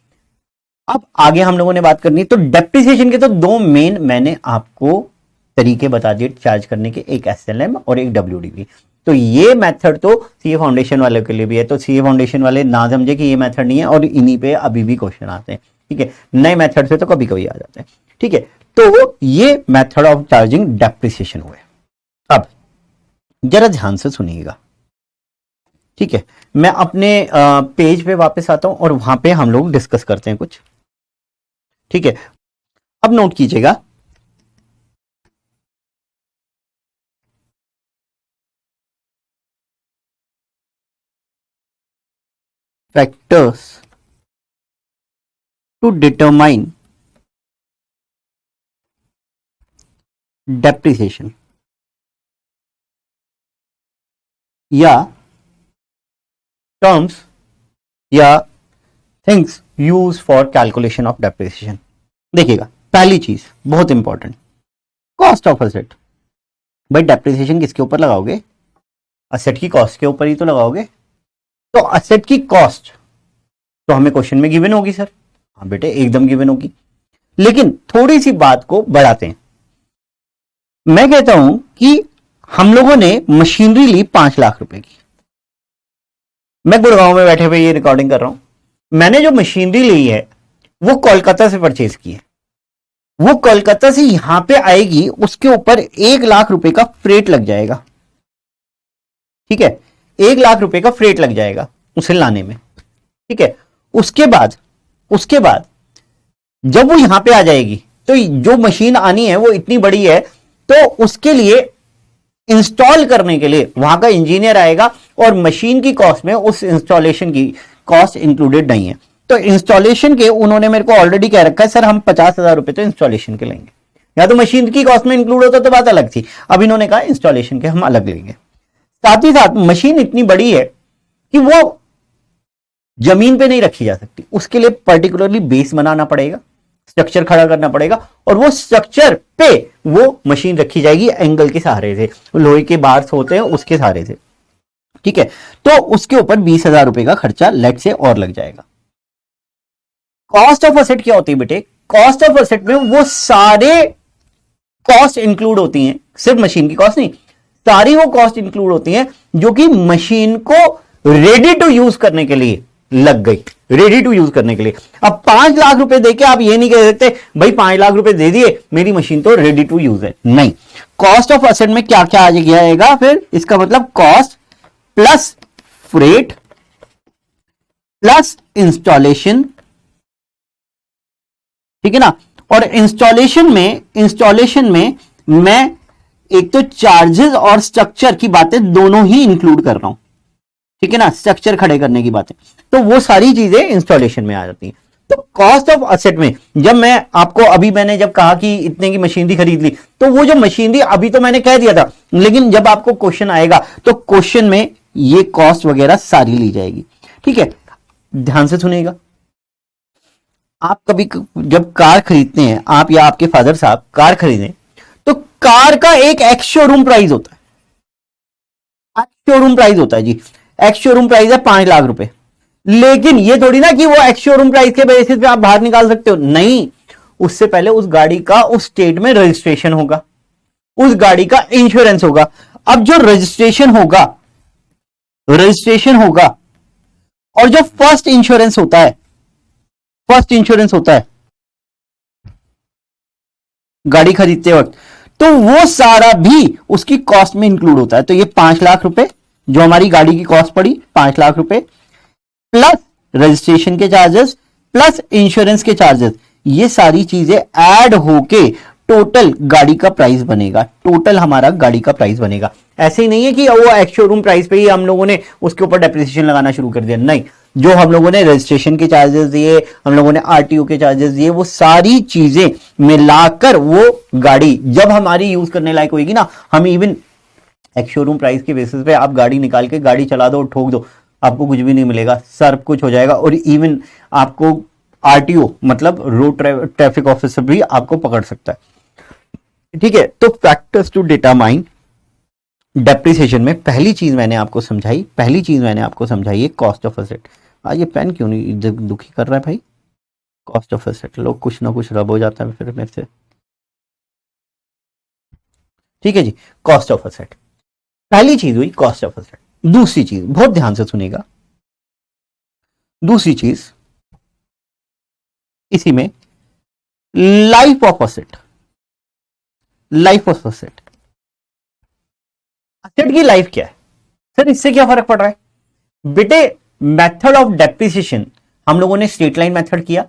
अब आगे हम लोगों ने बात करनी है, तो डेप्रिसिएशन के तो 2 मेन मैंने आपको तरीके बता दिए चार्ज करने के, एक SLM और एक WDV। तो ये मेथड तो सीए फाउंडेशन वालों के लिए भी है, तो सीए फाउंडेशन वाले ना समझे कि ये मेथड नहीं है, और इन्हीं पे अभी भी क्वेश्चन आते हैं, ठीक है। नए मेथड से तो कभी कभी आ जाते हैं, ठीक है। तो ये मेथड ऑफ चार्जिंग डेप्रिसिएशन हुए। अब जरा ध्यान से सुनिएगा, ठीक है। मैं अपने पेज पे वापस आता हूं और वहां पे हम लोग डिस्कस करते हैं कुछ, ठीक है। अब नोट कीजिएगा, factors to determine depreciation या टर्म्स या things use for calculation of depreciation. देखिएगा, पहली चीज बहुत इंपॉर्टेंट, कॉस्ट ऑफ असेट। भाई डेप्रिसिएशन किसके ऊपर लगाओगे? असेट की कॉस्ट के ऊपर ही तो लगाओगे। तो असेट की कॉस्ट तो हमें क्वेश्चन में गिवन होगी सर। हाँ बेटे, एकदम गिवन होगी, लेकिन थोड़ी सी बात को बढ़ाते हैं। मैं कहता हूं कि हम लोगों ने मशीनरी ली 5 लाख रुपए की। मैं गुड़गांव में बैठे हुए ये रिकॉर्डिंग कर रहा हूं। मैंने जो मशीनरी ली है वो कोलकाता से परचेज की है। वो कोलकाता से यहां पे आएगी, उसके ऊपर 1 लाख रुपए का फ्रेट लग जाएगा। ठीक है, 1 लाख रुपए का फ्रेट लग जाएगा उसे लाने में। ठीक है, उसके बाद जब वो यहां पे आ जाएगी तो जो मशीन आनी है वो इतनी बड़ी है, तो उसके लिए इंस्टॉल करने के लिए वहां का इंजीनियर आएगा और मशीन की कॉस्ट में उस इंस्टॉलेशन की कॉस्ट इंक्लूडेड नहीं है। तो इंस्टॉलेशन के उन्होंने मेरे को ऑलरेडी कह रखा है सर हम 50,000 रुपए तो इंस्टॉलेशन के लेंगे। या तो मशीन की कॉस्ट में इंक्लूड होता तो बात अलग थी, अब इन्होंने कहा इंस्टॉलेशन के हम अलग लेंगे। साथ ही साथ मशीन इतनी बड़ी है कि वो जमीन पे नहीं रखी जा सकती, उसके लिए पर्टिकुलरली बेस बनाना पड़ेगा, स्ट्रक्चर खड़ा करना पड़ेगा, और वो स्ट्रक्चर पे वो मशीन रखी जाएगी एंगल के सहारे से, लोहे के बार्स होते हैं उसके सहारे से। ठीक है, तो उसके ऊपर 20,000 रुपए का खर्चा लेट से और लग जाएगा। कॉस्ट ऑफ असेट क्या होती है बेटे? कॉस्ट ऑफ असेट में वो सारे कॉस्ट इंक्लूड होती हैं, सिर्फ मशीन की कॉस्ट नहीं, सारी वो कॉस्ट इंक्लूड होती हैं जो कि मशीन को रेडी टू यूज करने के लिए लग गई, रेडी टू यूज करने के लिए। अब 5 लाख रुपए देके आप ये नहीं कह सकते भाई 5 लाख रुपए दे दिए मेरी मशीन तो रेडी टू यूज है, नहीं। कॉस्ट ऑफ असेट में क्या क्या आ जाएगा फिर? इसका मतलब cost plus freight plus installation, ठीक है ना। और इंस्टॉलेशन में मैं एक तो चार्जेस और स्ट्रक्चर की बातें दोनों ही इंक्लूड कर रहा हूं, ठीक है ना, स्ट्रक्चर खड़े करने की बातें, तो वो सारी चीजें इंस्टॉलेशन में आ जाती हैं। तो कॉस्ट ऑफ असेट में जब मैं आपको अभी मैंने जब कहा कि इतने की मशीनरी खरीद ली, तो वो जो मशीनरी अभी तो मैंने कह दिया था, लेकिन जब आपको क्वेश्चन आएगा तो क्वेश्चन में ये कॉस्ट वगैरह सारी ली जाएगी। ठीक है, ध्यान से सुनिएगा। आप कभी जब कार खरीदते हैं, आप या आपके फादर साहब कार खरीदें, तो कार का एक एक्स शोरूम प्राइस होता है, एक्स शोरूम प्राइस होता है जी। एक्स शोरूम प्राइस है 5 लाख रुपए, लेकिन ये थोड़ी ना कि वो एक्स शोरूम प्राइस के बेसिस पे आप बाहर निकाल सकते हो, नहीं। उससे पहले उस गाड़ी का उस स्टेट में रजिस्ट्रेशन होगा, उस गाड़ी का इंश्योरेंस होगा। अब जो रजिस्ट्रेशन होगा और जो फर्स्ट इंश्योरेंस होता है गाड़ी खरीदते वक्त, तो वो सारा भी उसकी कॉस्ट में इंक्लूड होता है। तो ये 5 लाख रुपए जो हमारी गाड़ी की कॉस्ट पड़ी, 5 लाख रुपए प्लस रजिस्ट्रेशन के चार्जेस प्लस इंश्योरेंस के चार्जेस, ये सारी चीजें ऐड होके टोटल गाड़ी का प्राइस बनेगा, टोटल हमारा गाड़ी का प्राइस बनेगा। ऐसे ही नहीं है कि वो एक्स शोरूम प्राइस पे ही हम लोगों ने उसके ऊपर डेप्रिसिएशन लगाना शुरू कर दिया, नहीं। जो हम लोगों ने रजिस्ट्रेशन के चार्जेस दिए, हम लोगों ने आरटीओ के चार्जेस दिए, वो सारी चीजें मिलाकर वो गाड़ी जब हमारी यूज करने लायक होगी ना, हम इवन एक्स शोरूम प्राइस के बेसिस पे आप गाड़ी निकाल के गाड़ी चला दो, ठोक दो, आपको कुछ भी नहीं मिलेगा, सब कुछ हो जाएगा। और इवन आपको आरटीओ मतलब रोड ट्रैफिक ऑफिसर भी आपको पकड़ सकता है। ठीक है, तो फैक्टर्स टू डिटरमाइन डेप्रिसिएशन में पहली चीज मैंने आपको समझाई है कॉस्ट ऑफ असेट। ये पेन क्यों नहीं दुखी कर रहा है भाई? कॉस्ट ऑफ असेट, लोग कुछ ना कुछ रब हो जाता है फिर मेरे से। ठीक है जी, कॉस्ट ऑफ असेट पहली चीज हुई, कॉस्ट ऑफ असेट। दूसरी चीज, बहुत ध्यान से सुनेगा, दूसरी चीज इसी में लाइफ ऑफ असेट। असेट की लाइफ क्या है सर? इससे क्या फर्क पड़ रहा है बेटे? मेथड ऑफ डेप्रिसिएशन हम लोगों ने स्ट्रेट लाइन मेथड किया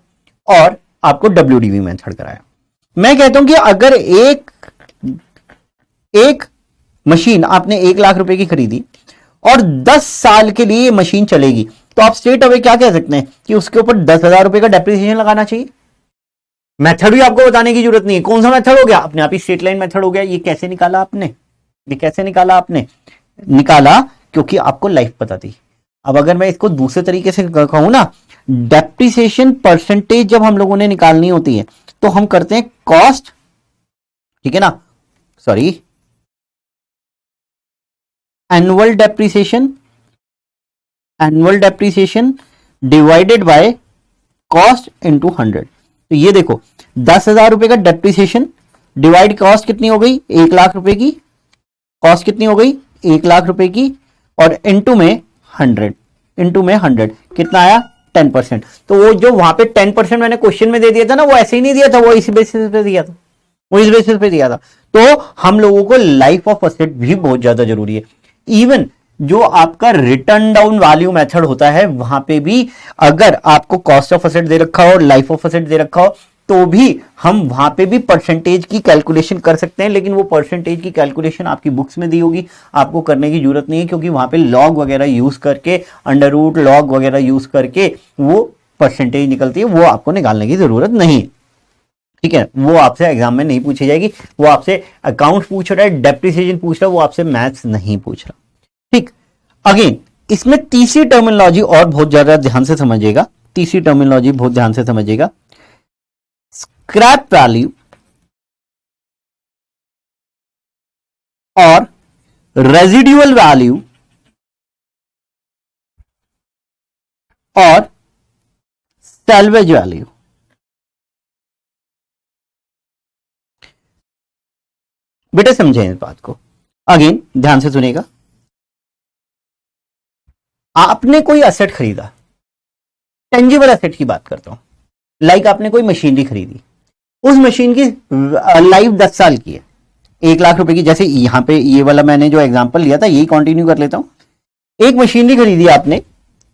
और आपको डब्ल्यूडीवी मेथड कराया। मैं कहता हूं कि अगर एक मशीन आपने 1 लाख रुपए की खरीदी और 10 साल के लिए मशीन चलेगी, तो आप स्ट्रेट अवे क्या कह सकते हैं कि उसके ऊपर 10,000 रुपए का डेप्रिसिएशन लगाना चाहिए। मेथड भी आपको बताने की जरूरत नहीं है। कौन सा मेथड हो गया? अपने आप ही स्ट्रेट लाइन मेथड हो गया। ये कैसे निकाला आपने? ये कैसे निकाला आपने? निकाला क्योंकि आपको लाइफ पता थी। अब अगर मैं इसको दूसरे तरीके से कहूं ना, डेप्रिसिएशन परसेंटेज जब हम लोगों ने निकालनी होती है तो हम करते हैं कॉस्ट, ठीक है ना, sorry, annual depreciation divided by cost into 100। तो ये देखो 10,000 रुपए का डेप्रिसिएशन डिवाइड कॉस्ट कितनी हो गई? 1,00,000 रुपए की। कॉस्ट कितनी हो गई? 1,00,000 रुपए की, और इनटू में 100 कितना आया? 10%। तो वो जो वहां पे 10% मैंने क्वेश्चन में दे दिया था ना, वो ऐसे ही नहीं दिया था, वो इस बेसिस पे दिया था, वो इस बेसिस पे दिया था। तो हम लोगों को लाइफ ऑफ असेट भी बहुत ज्यादा जरूरी है। इवन जो आपका रिटर्न डाउन वैल्यू मेथड होता है वहां पे भी अगर आपको कॉस्ट ऑफ असेट दे रखा हो, लाइफ ऑफ असेट दे रखा हो, तो भी हम वहां पे भी परसेंटेज की कैलकुलेशन कर सकते हैं। लेकिन वो परसेंटेज की कैलकुलेशन आपकी बुक्स में दी होगी, आपको करने की जरूरत नहीं है, क्योंकि वहां पे लॉग वगैरह यूज करके, अंडर रूट लॉग वगैरह यूज करके वो परसेंटेज निकलती है, वो आपको निकालने की जरूरत नहीं। ठीक है, वो आपसे एग्जाम में नहीं पूछी जाएगी। वो आपसे अकाउंट पूछ रहा है, डेप्रिसिएशन पूछ रहा है, वो आपसे मैथ्स नहीं पूछ रहा। ठीक, अगेन इसमें तीसरी टर्मिनोलॉजी और बहुत ज्यादा ध्यान से समझिएगा, तीसरी टर्मिनोलॉजी बहुत ध्यान से समझिएगा। स्क्रैप वैल्यू और रेजिडुअल वैल्यू और सैल्वेज वैल्यू। बेटे समझें इस बात को, अगेन ध्यान से सुनेगा। आपने कोई एसेट खरीदा, टेंजिबल एसेट की बात करता हूं, लाइक आपने कोई मशीनरी खरीदी, उस मशीन की लाइफ 10 साल की है, 1,00,000 रुपए की। जैसे यहां पे ये वाला मैंने जो एग्जांपल लिया था यही कंटिन्यू कर लेता हूं। एक मशीनरी खरीदी आपने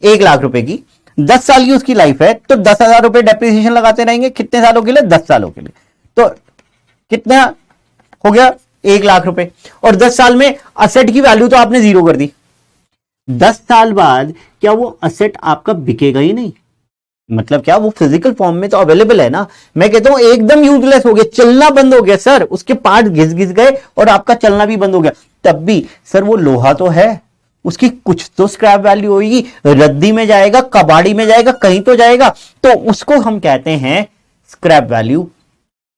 1,00,000 रुपए की, 10 साल की उसकी लाइफ है, तो 10,000 रुपए डेप्रिसिएशन लगाते रहेंगे। कितने सालों के लिए? 10 सालों के लिए। तो कितना हो गया? 1,00,000 रुपए। और 10 साल में असेट की वैल्यू तो आपने जीरो कर दी। 10 साल बाद क्या वो असेट आपका बिकेगा ही नहीं? मतलब क्या वो फिजिकल फॉर्म में तो अवेलेबल है ना। मैं कहता हूं एकदम यूजलेस हो गया, चलना बंद हो गया सर, उसके पार्ट घिस गए और आपका चलना भी बंद हो गया, तब भी सर वो लोहा तो है, उसकी कुछ तो स्क्रैप वैल्यू होगी, रद्दी में जाएगा, कबाड़ी में जाएगा, कहीं तो जाएगा, तो उसको हम कहते हैं स्क्रैप वैल्यू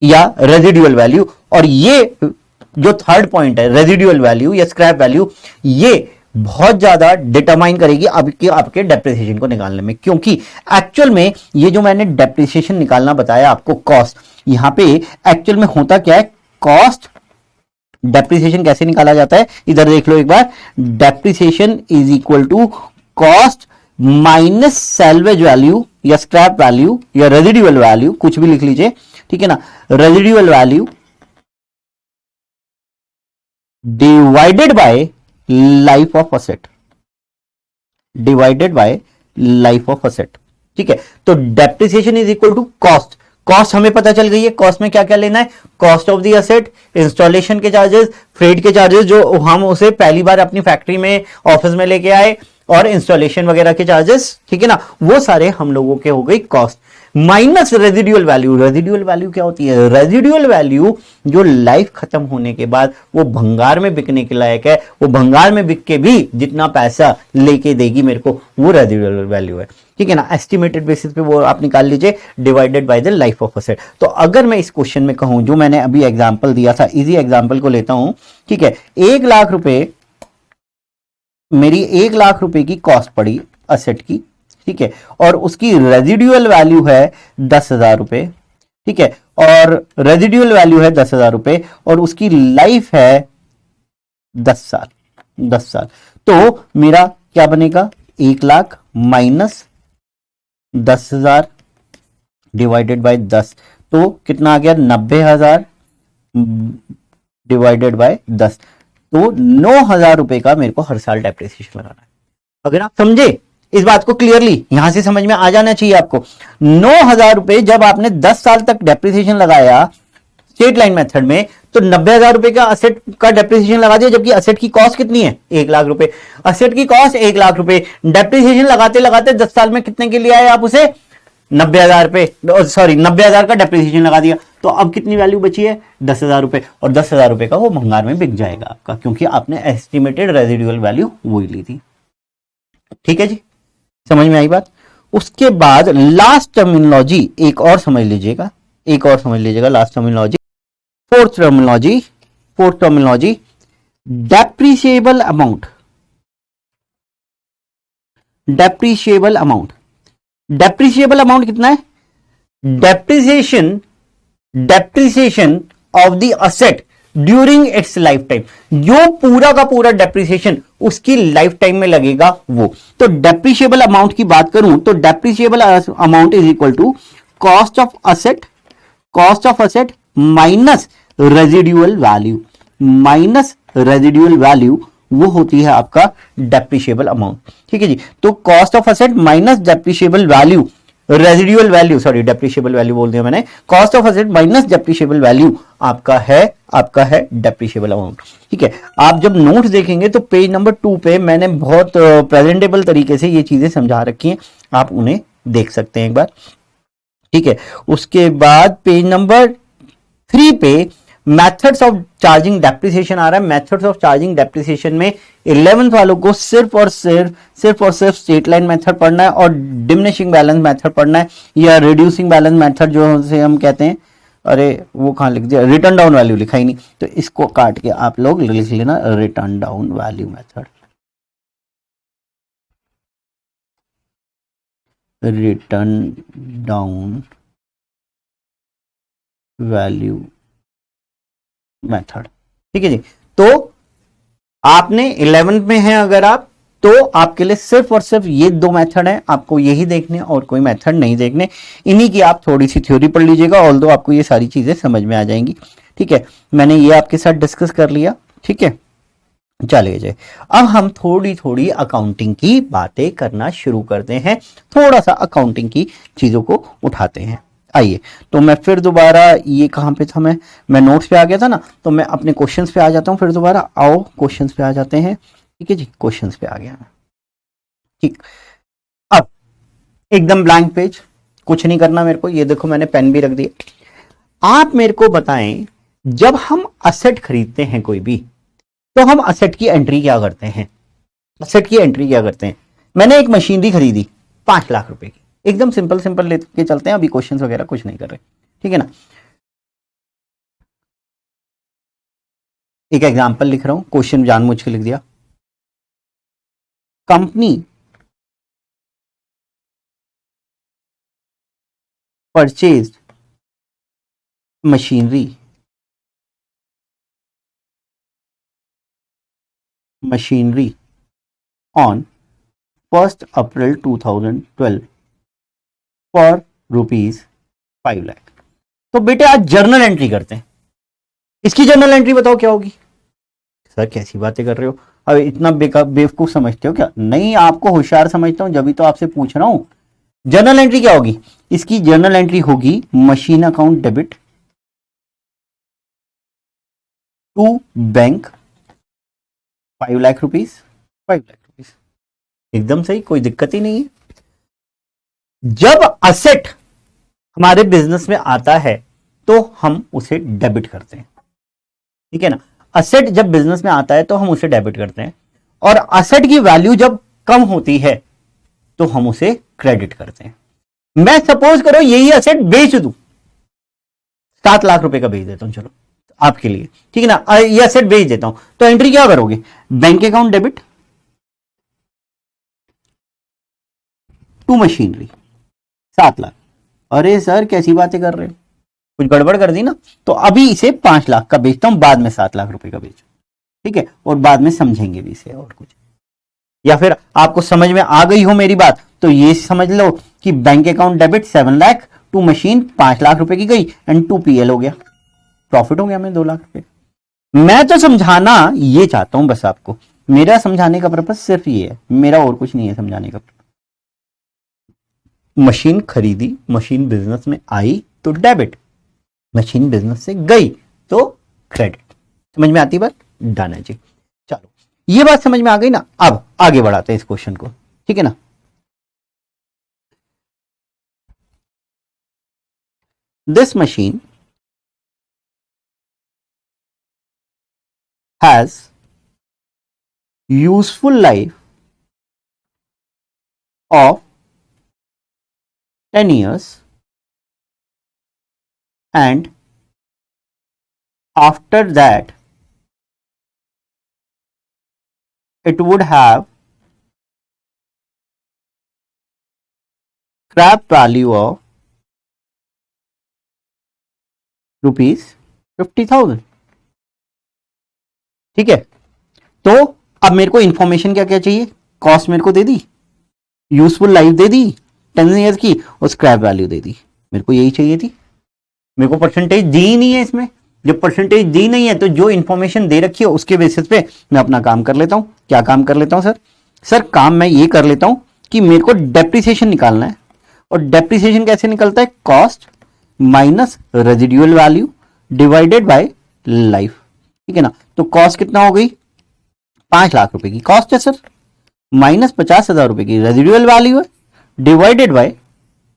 या रेजिडुअल वैल्यू। और ये जो थर्ड पॉइंट है, रेजिडुअल वैल्यू या स्क्रैप वैल्यू, ये बहुत ज्यादा डिटरमाइन करेगी आपके डेप्रिसिएशन को निकालने में। क्योंकि एक्चुअल में ये जो मैंने डेप्रिसिएशन निकालना बताया आपको, कॉस्ट, यहां पे एक्चुअल में होता क्या है, कॉस्ट डेप्रिसिएशन कैसे निकाला जाता है, इधर देख लो एक बार। Depreciation is equal to cost minus salvage value या स्क्रैप वैल्यू या रेजिडुअल वैल्यू, कुछ भी लिख लीजिए, ठीक है ना। Residual value divided by life of asset, divided by life of asset, ठीक है। तो depreciation is equal to cost. Cost हमें पता चल गई है, कॉस्ट में क्या क्या लेना है, cost of the asset, installation के चार्जेस, फ्रेट के चार्जेस जो हम उसे पहली बार अपनी फैक्ट्री में, ऑफिस में लेके आए, और इंस्टॉलेशन वगैरह के चार्जेस, ठीक है ना, वो सारे हम लोगों के हो गई cost, minus residual value. Residual value क्या होती है? रेजिडुअल वैल्यू जो लाइफ खत्म होने के बाद वो भंगार में बिकने के लायक है, वो भंगार में बिक के भी जितना पैसा लेके देगी मेरे को, वो रेजिडुअल वैल्यू है, ठीक है ना। एस्टिमेटेड बेसिस पे वो आप निकाल लीजिए, divided by the life of asset. तो अगर मैं इस क्वेश्चन में कहूं, जो मैंने अभी एग्जाम्पल दिया था, इजी एग्जाम्पल को लेता हूं, ठीक है, 1,00,000 रुपए मेरी 1,00,000 रुपए की कॉस्ट पड़ी असेट की, ठीक है, और उसकी रेजिडुअल वैल्यू है 10,000 रुपए, ठीक है, और रेजिडुअल वैल्यू है 10,000 रुपए, और उसकी लाइफ है 10 साल, 10 साल। तो मेरा क्या बनेगा? 1,00,000 माइनस 10,000 डिवाइडेड बाय 10, तो कितना आ गया? 90,000 डिवाइडेड बाय 10, तो 9,000 रुपए का मेरे को हर साल डेप्रिसिएशन लगाना है। अगर आप समझे इस बात को क्लियरली, यहां से समझ में आ जाना चाहिए आपको। 9,000 रुपए जब आपने 10 साल तक डेप्रिसिएशन लगाया, स्ट्रेट लाइन मेथड में तो 90,000 रुपए का असेट का डेप्रिसिएशन लगा दिया, जबकि असेट की कॉस्ट कितनी है 1 लाख रुपए, असेट की कॉस्ट 1 लाख रुपए, डेप्रिसिएशन लगाते लगाते 10 साल में कितने के लिए आए आप उसे 90,000 रुपए, सॉरी 90,000 का डेप्रिसिएशन लगा दिया, तो अब कितनी वैल्यू बची है 10,000 रुपए, और 10,000 रुपए का वो भंगार में बिक जाएगा आपका, क्योंकि आपने एस्टिमेटेड रेजिडुअल वैल्यू वही ली थी। ठीक है जी, समझ में आई बात। उसके बाद लास्ट टर्मिनोलॉजी एक और समझ लीजिएगा, एक और समझ लीजिएगा last terminology, fourth terminology depreciable amount. Depreciable amount कितना है, depreciation of the asset during its life time, जो पूरा का पूरा डेप्रिसिएशन उसकी लाइफ टाइम में लगेगा वो। तो डेप्रिसिएबल अमाउंट की बात करूं तो depreciable amount is equal to cost of asset minus residual value, वो होती है आपका डेप्रिसिएबल अमाउंट। ठीक है जी, तो cost of asset minus depreciable value, residual value, sorry depreciable value बोल दिया मैंने, cost of asset minus depreciable value आपका है डेप्रिसिएबल अमाउंट। ठीक है, आप जब नोट्स देखेंगे तो पेज नंबर 2 पे मैंने बहुत प्रेजेंटेबल तरीके से ये चीजें समझा रखी हैं, आप उन्हें देख सकते हैं एक बार। ठीक है, उसके बाद पेज नंबर 3 पे मेथड्स ऑफ चार्जिंग डेप्रिसिएशन आ रहा है। मेथड्स ऑफ चार्जिंग डेप्रिसिएशन में 11th वालों को सिर्फ और सिर्फ स्ट्रेट लाइन मेथड पढ़ना है और डिमिनिशिंग बैलेंस मेथड पढ़ना है, या रिड्यूसिंग बैलेंस मेथड जो से हम कहते हैं, अरे वो कहां लिख दिया, रिटर्न डाउन वैल्यू लिखा ही नहीं, तो इसको काट के आप लोग लिख लेना return down value method, return down value method. ठीक है जी, तो आपने 11th में है अगर आप, तो आपके लिए सिर्फ और सिर्फ ये 2 मेथड हैं, आपको यही देखने और कोई मेथड नहीं देखने, इन्हीं की आप थोड़ी सी थ्योरी पढ़ लीजिएगा, ऑल्दो आपको ये सारी चीजें समझ में आ जाएंगी। ठीक है, मैंने ये आपके साथ डिस्कस कर लिया। ठीक है, चलिए जी, अब हम थोड़ी थोड़ी अकाउंटिंग की बातें करना शुरू करते हैं, थोड़ा सा अकाउंटिंग की चीजों को उठाते हैं। आइए, तो मैं फिर दोबारा, ये कहां पे था, मैं नोट्स पे आ गया था ना, तो मैं अपने क्वेश्चंस पे आ जाता हूं फिर दोबारा। आओ क्वेश्चंस पे आ जाते हैं। ठीक है जी, क्वेश्चंस पे आ गया। ठीक, अब एकदम ब्लैंक पेज, कुछ नहीं करना मेरे को, ये देखो मैंने पेन भी रख दिया। आप मेरे को बताएं, जब हम असेट खरीदते हैं कोई भी, तो हम असेट की एंट्री क्या करते हैं, मैंने एक मशीनरी खरीदी 5 लाख रुपए की, एकदम सिंपल लेके चलते हैं, अभी क्वेश्चंस वगैरह कुछ नहीं कर रहे। ठीक है ना, एक एग्जांपल लिख रहा हूं, क्वेश्चन जानबूझ के लिख दिया। Company purchase machinery on 1st April 2012 for ₹5 lakh. तो बेटे आज जर्नल एंट्री करते हैं, इसकी जर्नल एंट्री बताओ क्या होगी। सर कैसी बातें कर रहे हो, अब इतना बेवकूफ समझते हो क्या? नहीं, आपको होशियार समझता हूं, जब तो आपसे पूछ रहा हूं। जर्नल एंट्री क्या होगी, इसकी जर्नल एंट्री होगी machine account debit to bank 5 lakh rupees, एकदम सही, कोई दिक्कत ही नहीं है। जब असेट हमारे बिजनेस में आता है तो हम उसे डेबिट करते हैं। ठीक है ना, असेट जब बिजनेस में आता है तो हम उसे डेबिट करते हैं, और असेट की वैल्यू जब कम होती है तो हम उसे क्रेडिट करते हैं। मैं सपोज करो यही असेट बेच दूं, 7 लाख रुपए का बेच देता हूं, चलो आपके लिए, ठीक है ना, ये असेट बेच देता हूं, तो एंट्री क्या करोगे, bank account debit to machinery 7 lakh. अरे सर कैसी बातें कर रहे हो, कुछ गड़बड़ कर दी ना, तो अभी इसे 5 लाख का बेचता हूं, बाद में 7 लाख रुपए का बेचो। ठीक है, और बाद में समझेंगे भी इसे और कुछ, या फिर आपको समझ में आ गई हो मेरी बात तो ये समझ लो कि bank account debit 7 lakh to machine 5 lakh रुपए की गई, एंड 2 PL हो गया, प्रॉफिट हो गया मैं 2 लाख रुपए। मैं तो समझाना ये चाहता हूं बस आपको, मेरा समझाने का पर्पस सिर्फ ये है, मेरा और कुछ नहीं है समझाने का। मशीन खरीदी, मशीन बिजनेस में आई तो डेबिट, मशीन बिजनेस से गई तो क्रेडिट। समझ में आती बात? डन है जी। चलो ये बात समझ में आ गई ना। अब आगे बढ़ाते हैं इस क्वेश्चन को, ठीक है ना। This machine has useful life of 10 years and after that it would have scrap value of rupees 50,000। ठीक है, तो अब मेरे को इंफॉर्मेशन क्या क्या चाहिए? कॉस्ट मेरे को दे दी, यूजफुल लाइफ दे दी 10 ईयर्स की, और स्क्रैप वैल्यू दे दी। मेरे को यही चाहिए थी। मेरे को परसेंटेज दी ही नहीं है इसमें। जब परसेंटेज दी नहीं है तो जो इंफॉर्मेशन दे रखी है उसके बेसिस पे मैं अपना काम कर लेता हूं। क्या काम कर लेता हूं सर? सर काम मैं ये कर लेता हूं कि मेरे को डेप्रिसिएशन निकालना है। और डेप्रिसिएशन कैसे निकलता है? Cost minus residual value divided by life. ठीक है ना। तो कॉस्ट कितना हो गई? 5 लाख रुपए की कॉस्ट है सर, माइनस 50,000 रुपए की रेजिडुअल वैल्यू है, डिवाइडेड बाय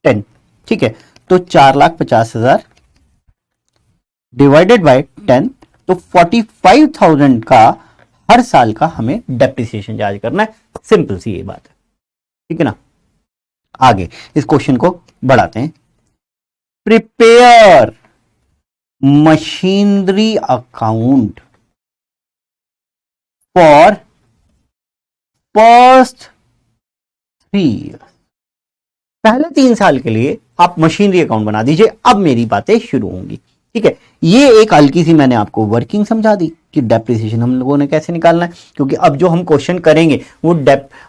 10। ठीक है, तो 4,50,000 डिवाइडेड बाय 10, तो 45,000 का हर साल का हमें डेप्रिसिएशन चार्ज करना है। सिंपल सी ये बात है। ठीक है ना। आगे इस क्वेश्चन को बढ़ाते हैं। Prepare machinery account for first 3 years. पहले 3 साल के लिए आप मशीनरी अकाउंट बना दीजिए। अब मेरी बातें शुरू होंगी। ठीक है, ये एक हल्की सी मैंने आपको वर्किंग समझा दी कि डेप्रिसिएशन हम लोगों ने कैसे निकालना है, क्योंकि अब जो हम क्वेश्चन करेंगे वो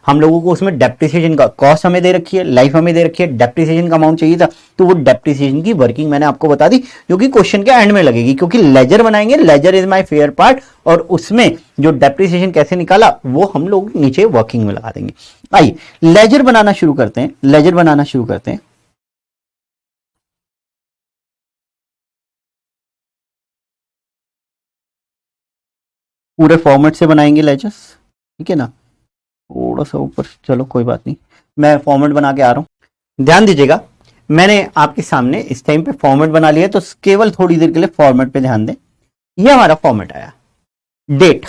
हम लोगों को उसमें डेप्रिसिएशन का कॉस्ट हमें दे रखी है, लाइफ हमें दे रखी है, डेप्रिसिएशन का अमाउंट चाहिए था, तो वो डेप्रिसिएशन की वर्किंग मैंने आपको बता दी, जो कि क्वेश्चन के एंड में लगेगी, क्योंकि लेजर बनाएंगे, ledger is my fair part, और उसमें जो डेप्रिसिएशन कैसे निकाला वो हम लोग नीचे वर्किंग में लगा देंगे। आइए लेजर बनाना शुरू करते हैं। लेजर बनाना शुरू करते हैं। पूरे फॉर्मेट से बनाएंगे लेजर्स। ठीक है ना। थोड़ा सा ऊपर, चलो कोई बात नहीं, मैं फॉर्मेट बना के आ रहा हूं। ध्यान दीजिएगा, मैंने आपके सामने इस टाइम पे फॉर्मेट बना लिया, तो केवल थोड़ी देर के लिए फॉर्मेट पे ध्यान दें। ये हमारा फॉर्मेट आया। डेट,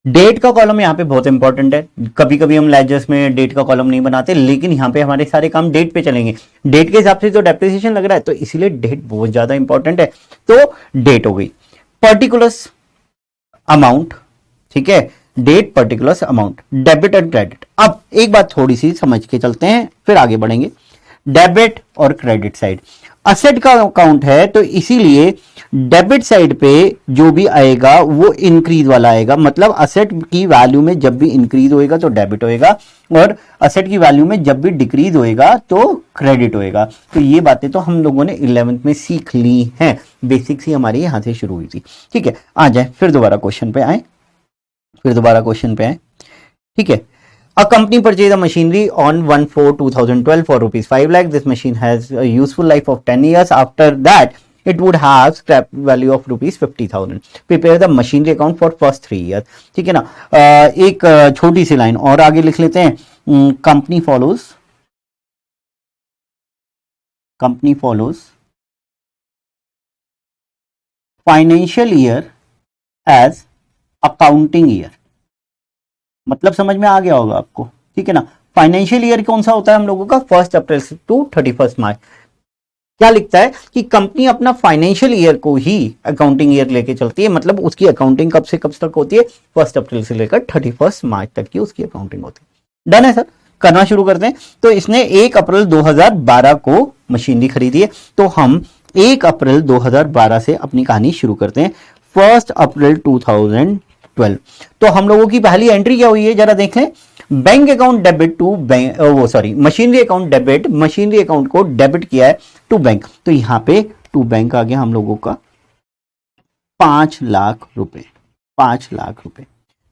डेट का कॉलम यहाँ पे बहुत इंपॉर्टेंट है। कभी कभी हम लेजर्स में डेट का कॉलम नहीं बनाते, लेकिन यहाँ पे हमारे सारे काम डेट पे चलेंगे। डेट के हिसाब से तो डेप्रिसिएशन लग रहा है, तो इसीलिए डेट बहुत ज्यादा इंपॉर्टेंट है। तो डेट हो गई। पर्टिकुलर्स अमाउंट, ठीक है, date particular amount, debit and credit. अब एक बात थोड़ी सी समझ के चलते हैं, फिर आगे बढ़ेंगे। डेबिट और क्रेडिट साइड, असेट का अकाउंट है, तो इसीलिए डेबिट साइड पे जो भी आएगा वो इंक्रीज वाला आएगा। मतलब असेट की वैल्यू में जब भी इंक्रीज होएगा तो डेबिट होएगा, और असेट की वैल्यू में जब भी डिक्रीज होएगा तो क्रेडिट होएगा। तो ये बातें तो हम लोगों ने 11th में सीख ली हैं, बेसिक सी हमारी यहां से शुरू हुई थी। ठीक है, आ जाए फिर दोबारा क्वेश्चन पे आए, ठीक है। A company purchased a machinery on 1/4/2012 for rupees 5 lakh. This machine has a useful life of 10 years. After that, it would have scrap value of rupees 50,000. Prepare the machinery account for first 3 years. ठीक है ना। एक छोटी सी line और आगे लिख लेते हैं। Company follows financial year as accounting year. मतलब समझ में आ गया होगा आपको। ठीक है ना। फाइनेंशियल ईयर कौन सा होता है हम लोगों का? 1 अप्रैल से टू 31 मार्च। क्या लिखता है कि कंपनी अपना फाइनेंशियल ईयर को ही अकाउंटिंग ईयर लेके चलती है। मतलब उसकी अकाउंटिंग कब से कब तक होती है? 1 अप्रैल से लेकर 31 मार्च तक की उसकी अकाउंटिंग होती है। डन है सर, करना शुरू करते हैं। तो इसने 1 अप्रैल 2012 को मशीनरी खरीदी है, तो हम 1 अप्रैल 2012 से अपनी कहानी शुरू करते हैं। 1 अप्रैल 2012, तो हम लोगों की पहली एंट्री क्या हुई है जरा देख लें। Bank account debit to bank, machinery account debit, machinery account को डेबिट किया है टू बैंक। तो यहां पे टू बैंक आ गया हम लोगों का 5 लाख रुपए, 5 लाख रुपए।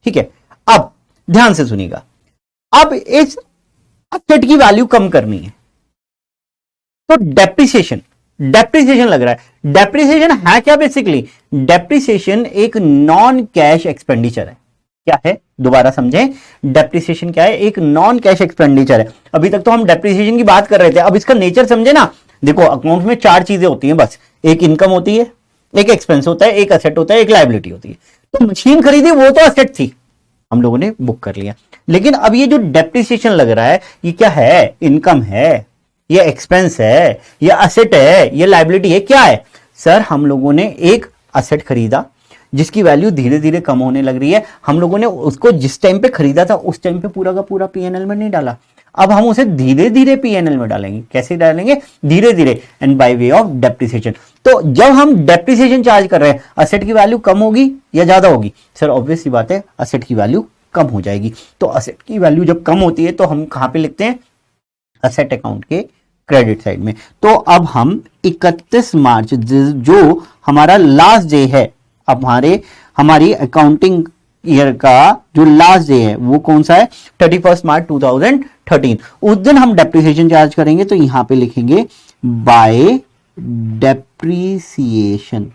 ठीक है, अब ध्यान से सुनिएगा। अब इस असेट की वैल्यू कम करनी है, तो डेप्रिसिएशन, डेप्रिसिएशन लग रहा है। डेप्रिसिएशन है क्या? बेसिकली डेप्रिसिएशन एक नॉन कैश एक्सपेंडिचर है। क्या है? दोबारा समझें, डेप्रिसिएशन क्या है? एक नॉन कैश एक्सपेंडिचर है। अभी तक तो हम डेप्रिसिएशन की बात कर रहे थे, अब इसका नेचर समझे ना। देखो अकाउंट में चार चीजें होती हैं बस, एक इनकम होती है, एक एक्सपेंस होता है, एक असेट होता है, एक लायबिलिटी होती है। तो मशीन खरीदी वो तो असेट थी, हम लोगों ने बुक कर लिया। लेकिन अब ये जो डेप्रिसिएशन लग रहा है, ये क्या है? इनकम है, ये एक्सपेंस है, ये असेट है, ये लायबिलिटी है, क्या है? सर हम लोगों ने एक असेट खरीदा जिसकी वैल्यू धीरे धीरे कम होने लग रही है। हम लोगों ने उसको जिस टाइम पे खरीदा था उस टाइम पे पूरा का पूरा पीएनएल में नहीं डाला, अब हम उसे धीरे धीरे पीएनएल में डालेंगे। कैसे डालेंगे? धीरे धीरे, and by way of depreciation. तो जब हम डेप्रिसिएशन चार्ज कर रहे हैं, असेट की वैल्यू कम होगी या ज्यादा होगी? सर ऑब्वियस सी बात है, असेट की वैल्यू कम हो जाएगी। तो असेट की वैल्यू जब कम होती है तो हम कहां पे लिखते हैं? असेट अकाउंट के क्रेडिट साइड में। तो अब हम 31 मार्च जो हमारा लास्ट डे है, हमारी अकाउंटिंग ईयर का जो लास्ट डे है वो कौन सा है? 31 मार्च 2013। उस दिन हम डेप्रिसिएशन चार्ज करेंगे, तो यहां पे लिखेंगे बाय डेप्रिसिएशन,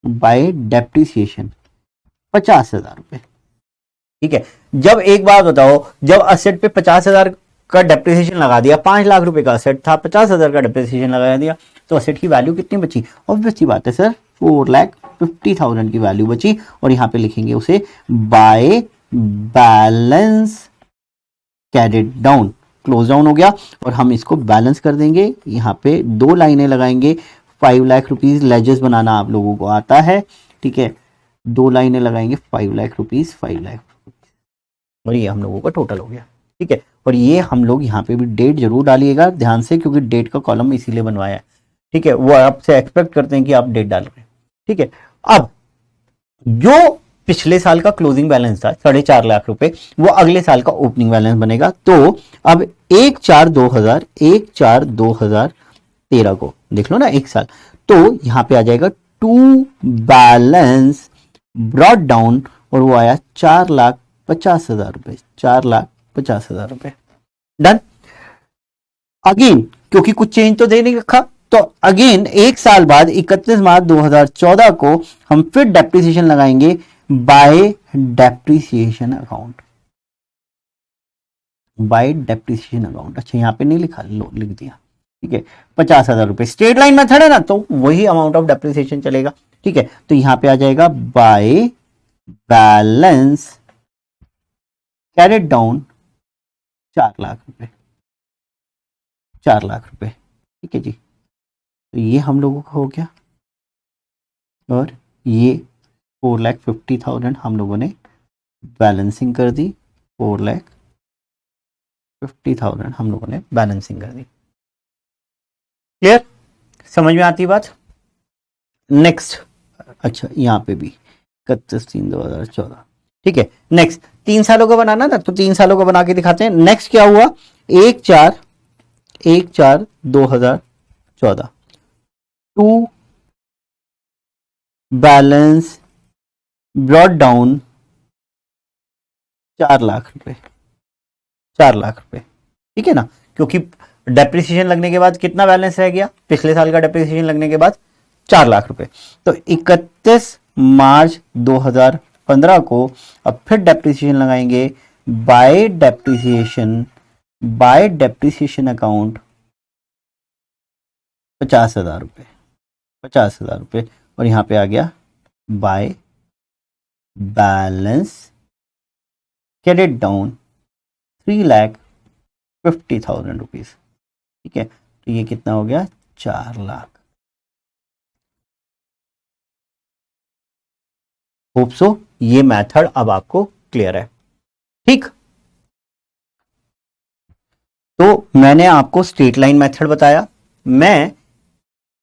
बाय डेप्रिसिएशन 50,000 रुपए। ठीक है। जब एक बात बताओ, जब असेट पे 50,000 का डेप्रिसिएशन लगा दिया, 5 लाख रुपए का असेट था, 50,000 का डेप्रिसिएशन लगा दिया, तो असेट की वैल्यू कितनी बची? ऑब्वियस सी बात है सर, 4,50,000 की वैल्यू बची। और यहां पे लिखेंगे उसे by balance carried down, close down हो गया। और हम इसको बैलेंस कर देंगे, यहां पे 2 लाइनें लगाएंगे। 5 लाख रुपीज लेजर्स बनाना आप लोगों को आता है, ठीक है। 2 लाइनें लगाएंगे, 5 लाख रुपीज, 5 लाख, और ये हम लोगों का टोटल हो गया। ठीक है। और ये हम लोग यहाँ पे भी डेट जरूर डालिएगा ध्यान से, क्योंकि डेट का कॉलम इसीलिए बनवाया है। ठीक है, वो आपसे एक्सपेक्ट करते हैं कि आप डेट डाल रहे हैं। ठीक है। अब जो पिछले साल का क्लोजिंग बैलेंस था 4.5 लाख रुपए, वो अगले साल का ओपनिंग बैलेंस बनेगा। तो अब 1/4/2013 को देख लो ना, एक साल, तो यहां पे आ जाएगा टू बैलेंस ब्रॉट डाउन, और वो आया 4,50,000 रुपए, 4,50,000 रुपए। डन। अगेन क्योंकि कुछ चेंज तो दे नहीं रखा, तो अगेन एक साल बाद 31 मार्च 2014 को हम फिर डेप्रिसिएशन लगाएंगे bye depreciation account, bye depreciation account. अच्छा यहां पे नहीं लिखा, लो लिख दिया। ठीक है, 50,000 रुपए स्ट्रेट लाइन मेथड है ना, तो वही अमाउंट ऑफ डेप्रिसिएशन चलेगा। ठीक है, तो यहां पे आ जाएगा by balance carried down 4 lakh रुपए, 4 लाख रुपए। ठीक है जी, तो ये हम लोगों का हो गया। और ये 4,50,000 हम लोगों ने बैलेंसिंग कर दी, 4,50,000 हम लोगों ने बैलेंसिंग कर दी। क्लियर? समझ में आती बात? नेक्स्ट, अच्छा यहाँ पे भी 31/3/2014। ठीक है, नेक्स्ट 3 सालों का बनाना था, तो 3 सालों का बना के दिखाते हैं। नेक्स्ट क्या हुआ? 1/4/2014 to balance brought down 4 lakh रुपए, 4 लाख रुपए। ठीक है ना, क्योंकि डेप्रिसिएशन लगने के बाद कितना बैलेंस रह गया? पिछले साल का डेप्रिसिएशन लगने के बाद 4 लाख रुपए। तो 31 मार्च 2015 को अब फिर डेप्रिसिएशन लगाएंगे बाय डेप्रिसिएशन अकाउंट 50,000 रुपए, 50,000 रुपए। और यहां पे आ गया by balance carried down 3,50,000 rupees. ठीक है, तो ये कितना हो गया? 4 लाख। होप सो ये मेथड अब आपको क्लियर है। ठीक, तो मैंने आपको स्ट्रेट लाइन मेथड बताया, मैं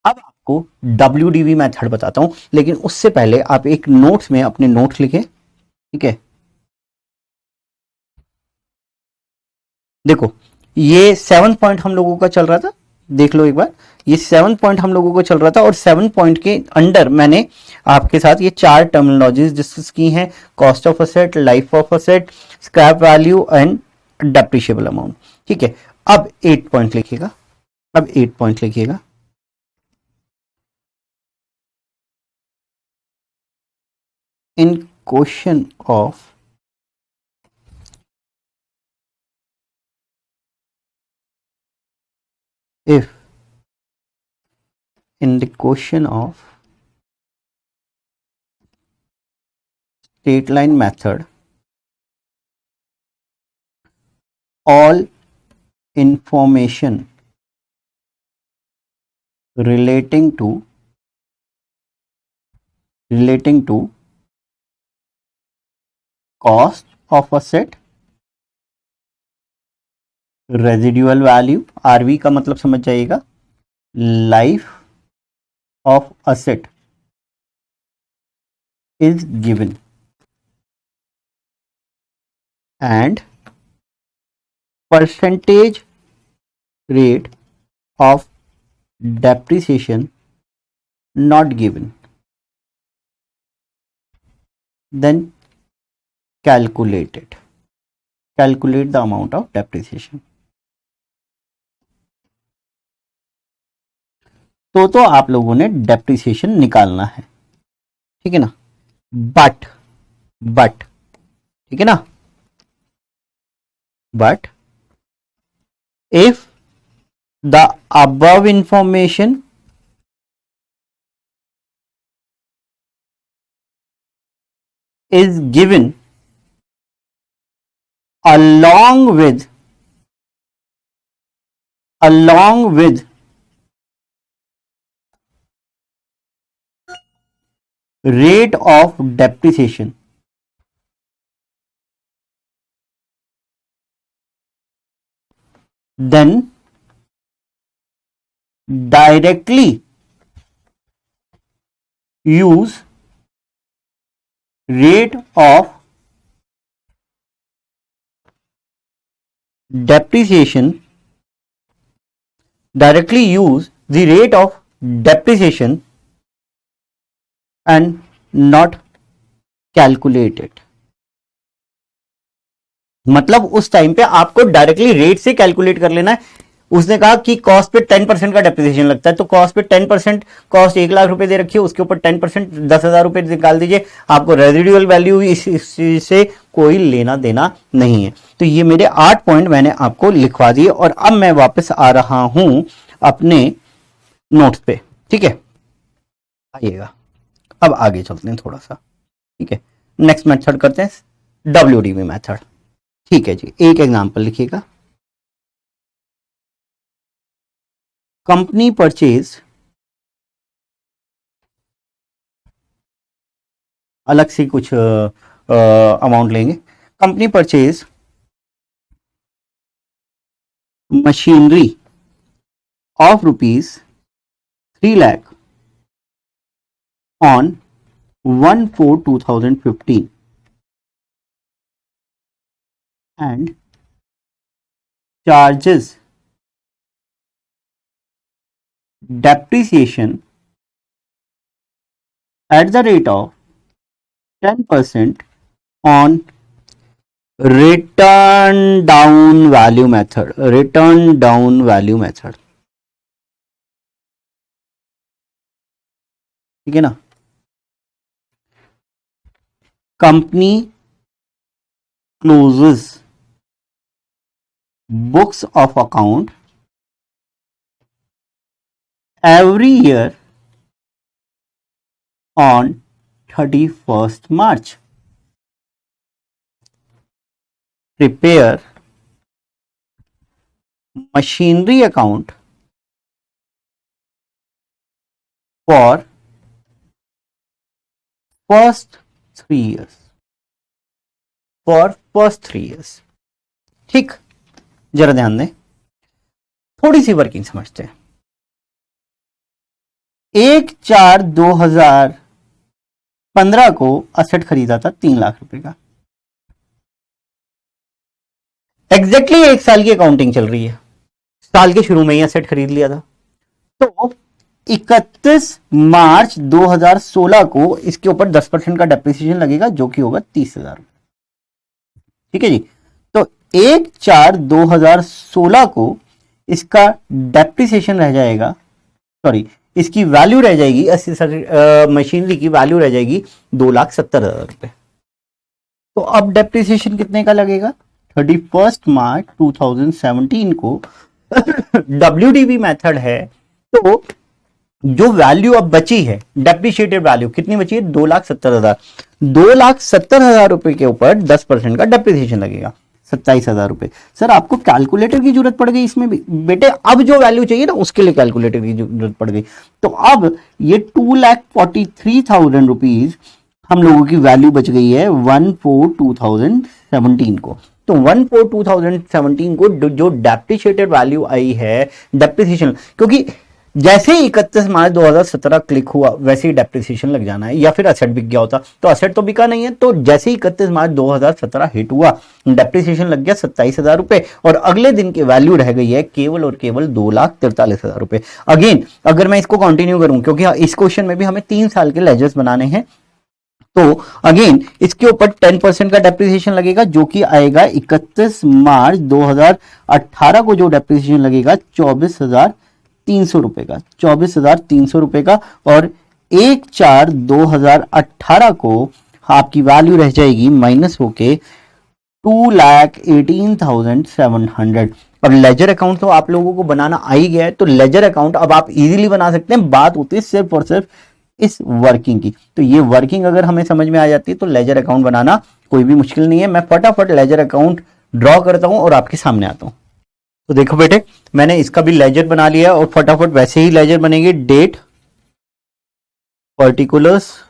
अब आपको WDV मेथड बताता हूं, लेकिन उससे पहले आप एक नोट्स में अपने नोट्स लिखें। ठीक है, देखो ये 7 पॉइंट हम लोगों का चल रहा था, देख लो एक बार, ये 7 पॉइंट हम लोगों को चल रहा था, और 7 पॉइंट के अंडर मैंने आपके साथ ये 4 टर्मिनोलॉजीज डिस्कस की हैं: cost of asset, life of asset, scrap value and depreciable amount. ठीक है, अब 8 पॉइंट लिखिएगा, अब 8 पॉइंट लिखिएगा। in question of if in the question of straight line method all information relating to cost of asset, residual value, RV का मतलब समझ जाइएगा, life of asset is given and percentage rate of depreciation not given, then calculate the amount of depreciation. तो आप लोगों ने depreciation निकालना है, ठीक है ना, बट ठीक है ना, but if the above information is given along with rate of depreciation, then directly use rate of depreciation, directly use the rate of depreciation and not calculate it. मतलब उस टाइम पे आपको डायरेक्टली रेट से calculate कर लेना है। उसने कहा कि कॉस्ट पे 10% का डेप्रिसिएशन लगता है, तो कॉस्ट पे 10%, कॉस्ट 1 लाख रुपए दे रखी है, उसके ऊपर 10% 10,000 रुपए निकाल दीजिए, आपको रेजिडुअल वैल्यू इससे कोई लेना देना नहीं है। तो ये मेरे 8 पॉइंट मैंने आपको लिखवा दिए और अब मैं वापस आ रहा हूं अपने नोट्स पे, ठीक है, आइएगा, अब आगे चलते हैं थोड़ा सा, ठीक है। नेक्स्ट मेथड करते हैं WDV मेथड, ठीक है जी। एक एग्जांपल लिखिएगा, कंपनी परचेज, अलग से कुछ अमाउंट लेंगे, company purchase machinery of ₹3 lakh on 1/4/2015 and charges depreciation at the rate of 10% on return down value method, ठीक है ना। Company closes books of account every year on 31st March. Prepare machinery account for first 3 years. ठीक, जरा ध्यान दें, थोड़ी सी working समझते हैं। 1/4/2015 को असेट खरीदा था 3 लाख रुपए का, एग्जैक्टली 1 साल की अकाउंटिंग चल रही है, साल के शुरू में ही असेट खरीद लिया था, तो 31 मार्च 2016 को इसके ऊपर 10% का डेप्रिसिएशन लगेगा, जो कि होगा 30,000 रुपए, ठीक है जी। तो 1/4/2016 को इसका डेप्रिसिएशन रह जाएगा, सॉरी इसकी वैल्यू रह जाएगी मशीनरी की वैल्यू रह जाएगी 2,70,000 रुपए। तो अब डेप्रिसिएशन कितने का लगेगा? 31 मार्च 2017 को WDV मेथड है, तो जो वैल्यू अब बची है डेप्रिशिएटेड वैल्यू कितनी बची है? 2,70,000। 2,70,000 रुपए के ऊपर 10% का डेप्रिसिएशन लगेगा, 27,000 रुपए। सर आपको कैलकुलेटर की जरूरत पड़ गई इसमें भी? बेटे अब जो वैल्यू चाहिए ना उसके लिए कैलकुलेटर की जरूरत पड़ गई। तो अब ये 2,43,000 रुपीज हम लोगों की वैल्यू बच गई है 1/4/2017 को। तो 1/4/2017 को जो डेप्रिशिएटेड वैल्यू आई है डेप्रिसिएशन, क्योंकि जैसे ही 31 मार्च 2017 क्लिक हुआ वैसे ही डेप्रिसिएशन लग जाना है, या फिर असेट बिक गया होता, तो असेट तो बिका नहीं है, तो जैसे ही 31 मार्च 2017 हिट हुआ डेप्रिसिएशन लग गया 27,000 रुपए, और अगले दिन की वैल्यू रह गई है केवल और केवल 2,43,000 रुपए। अगेन अगर मैं इसको कंटिन्यू करूं, क्योंकि इस क्वेश्चन में भी हमें 3 साल के लेजर्स बनाने हैं, तो अगेन इसके ऊपर 10% का डेप्रिसिएशन लगेगा, जो कि आएगा 31 मार्च 2018 को जो डेप्रिसिएशन लगेगा 24,300 रुपए का, 24,300 रुपए का। और 1/4/2018 को आपकी वैल्यू रह जाएगी माइनस होके 2,18,700। और लेजर अकाउंट तो आप लोगों को बनाना आ ही गया है, तो लेजर अकाउंट अब आप इजीली बना सकते हैं। बात होती है सिर्फ और सिर्फ इस वर्किंग की, तो ये वर्किंग अगर हमें समझ में आ जाती है तो लेजर अकाउंट बनाना कोई भी मुश्किल नहीं है। मैं फटाफट लेजर अकाउंट ड्रॉ करता हूं और आपके सामने आता हूं। तो देखो बेटे, मैंने इसका भी लेजर बना लिया और फटाफट वैसे ही लेजर बनेंगे। Date, particulars,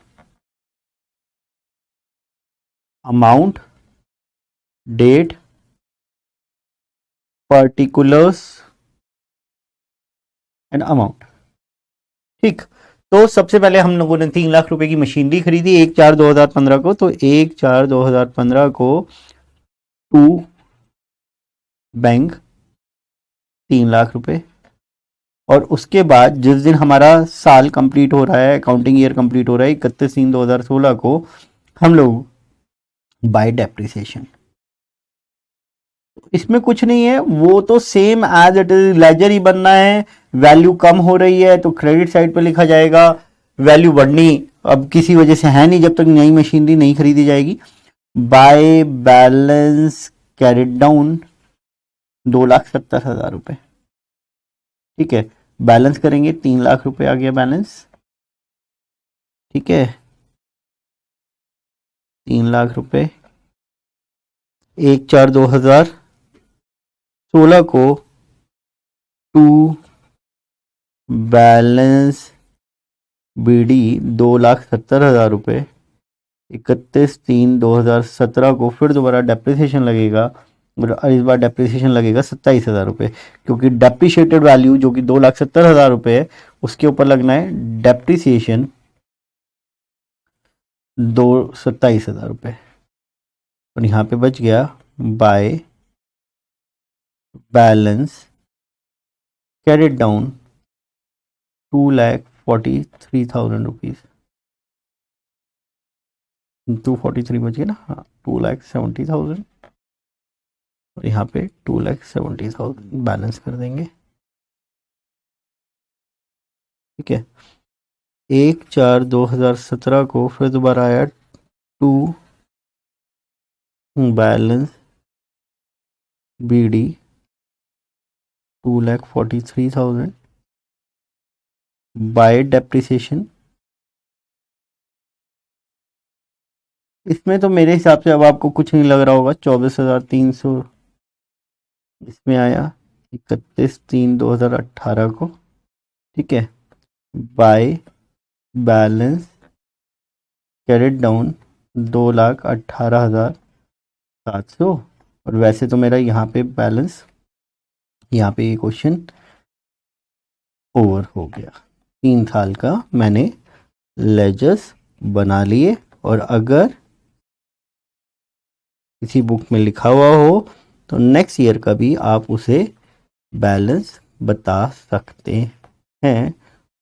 amount, date, particulars and amount. ठीक, तो सबसे पहले हम लोगों ने 3 लाख रुपए की मशीनरी खरीदी 1/4/2015 को, तो 1/4/2015 को टू बैंक 3 लाख रुपए। और उसके बाद जिस दिन हमारा साल कंप्लीट हो रहा है, अकाउंटिंग ईयर कंप्लीट हो रहा है 31/3/2016 को, हम लोग बाय डेप्रिसिएशन। इसमें कुछ नहीं है, वो तो same as it is ledger ही बनना है। वैल्यू कम हो रही है तो क्रेडिट साइड पे लिखा जाएगा, वैल्यू बढ़नी अब किसी वजह से है नहीं जब तक नई मशीनरी नहीं खरीदी जाएगी। बाय बैलेंस कैरिड डाउन 2,70,000 रुपए। ठीक है, बैलेंस करेंगे 3 लाख रुपए आ गया बैलेंस। ठीक है, 3 लाख रुपए 1/4/2016 को टू बैलेंस BD 2,70,000 रुपए। 31/3/2017 को फिर दोबारा डेप्रिसिएशन लगेगा, इस बार डेप्रिसिएशन लगेगा 27,000 रुपए, क्योंकि डेप्रिशिएटेड वैल्यू जो कि 2,70,000 रुपए है उसके ऊपर लगना है डेप्रिसिएशन 27,000 रुपए। और यहाँ पे बच गया by balance carried down 2,43,000 rupees. 243 बच गया ना, हाँ 2,70,000 और यहाँ पे 2,70,000 बैलेंस कर देंगे। ठीक है, 1/4/2017 को फिर दोबारा आया to balance BD 2,43,000 by depreciation. इसमें तो मेरे हिसाब से अब आपको कुछ नहीं लग रहा होगा, 24,300 इसमें आया 31/3/2018 को। ठीक है, बाय बैलेंस कैरिड डाउन 2,18,700। और वैसे तो मेरा यहाँ पे बैलेंस, यहाँ पे ये क्वेश्चन ओवर हो गया। 3 साल का मैंने लेजर्स बना लिए, और अगर किसी बुक में लिखा हुआ हो तो नेक्स्ट ईयर का भी आप उसे बैलेंस बता सकते हैं,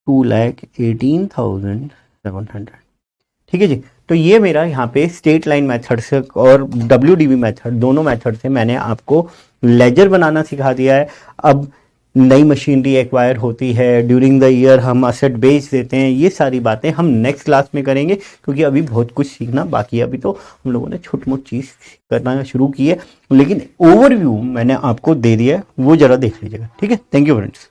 2,18,700। ठीक है जी, तो ये मेरा यहाँ पे स्टेट लाइन मेथड से और WDV मेथड, दोनों मेथड से मैंने आपको लेजर बनाना सिखा दिया है। अब नई मशीनरी एक्वायर होती है, ड्यूरिंग द ईयर हम असेट बेच देते हैं, ये सारी बातें हम नेक्स्ट क्लास में करेंगे, क्योंकि अभी बहुत कुछ सीखना बाकी है। अभी तो हम लोगों ने छोटी मोटी चीज़ करना शुरू की है, लेकिन ओवरव्यू मैंने आपको दे दिया है, वो ज़रा देख लीजिएगा। ठीक है, थैंक यू फ्रेंड्स।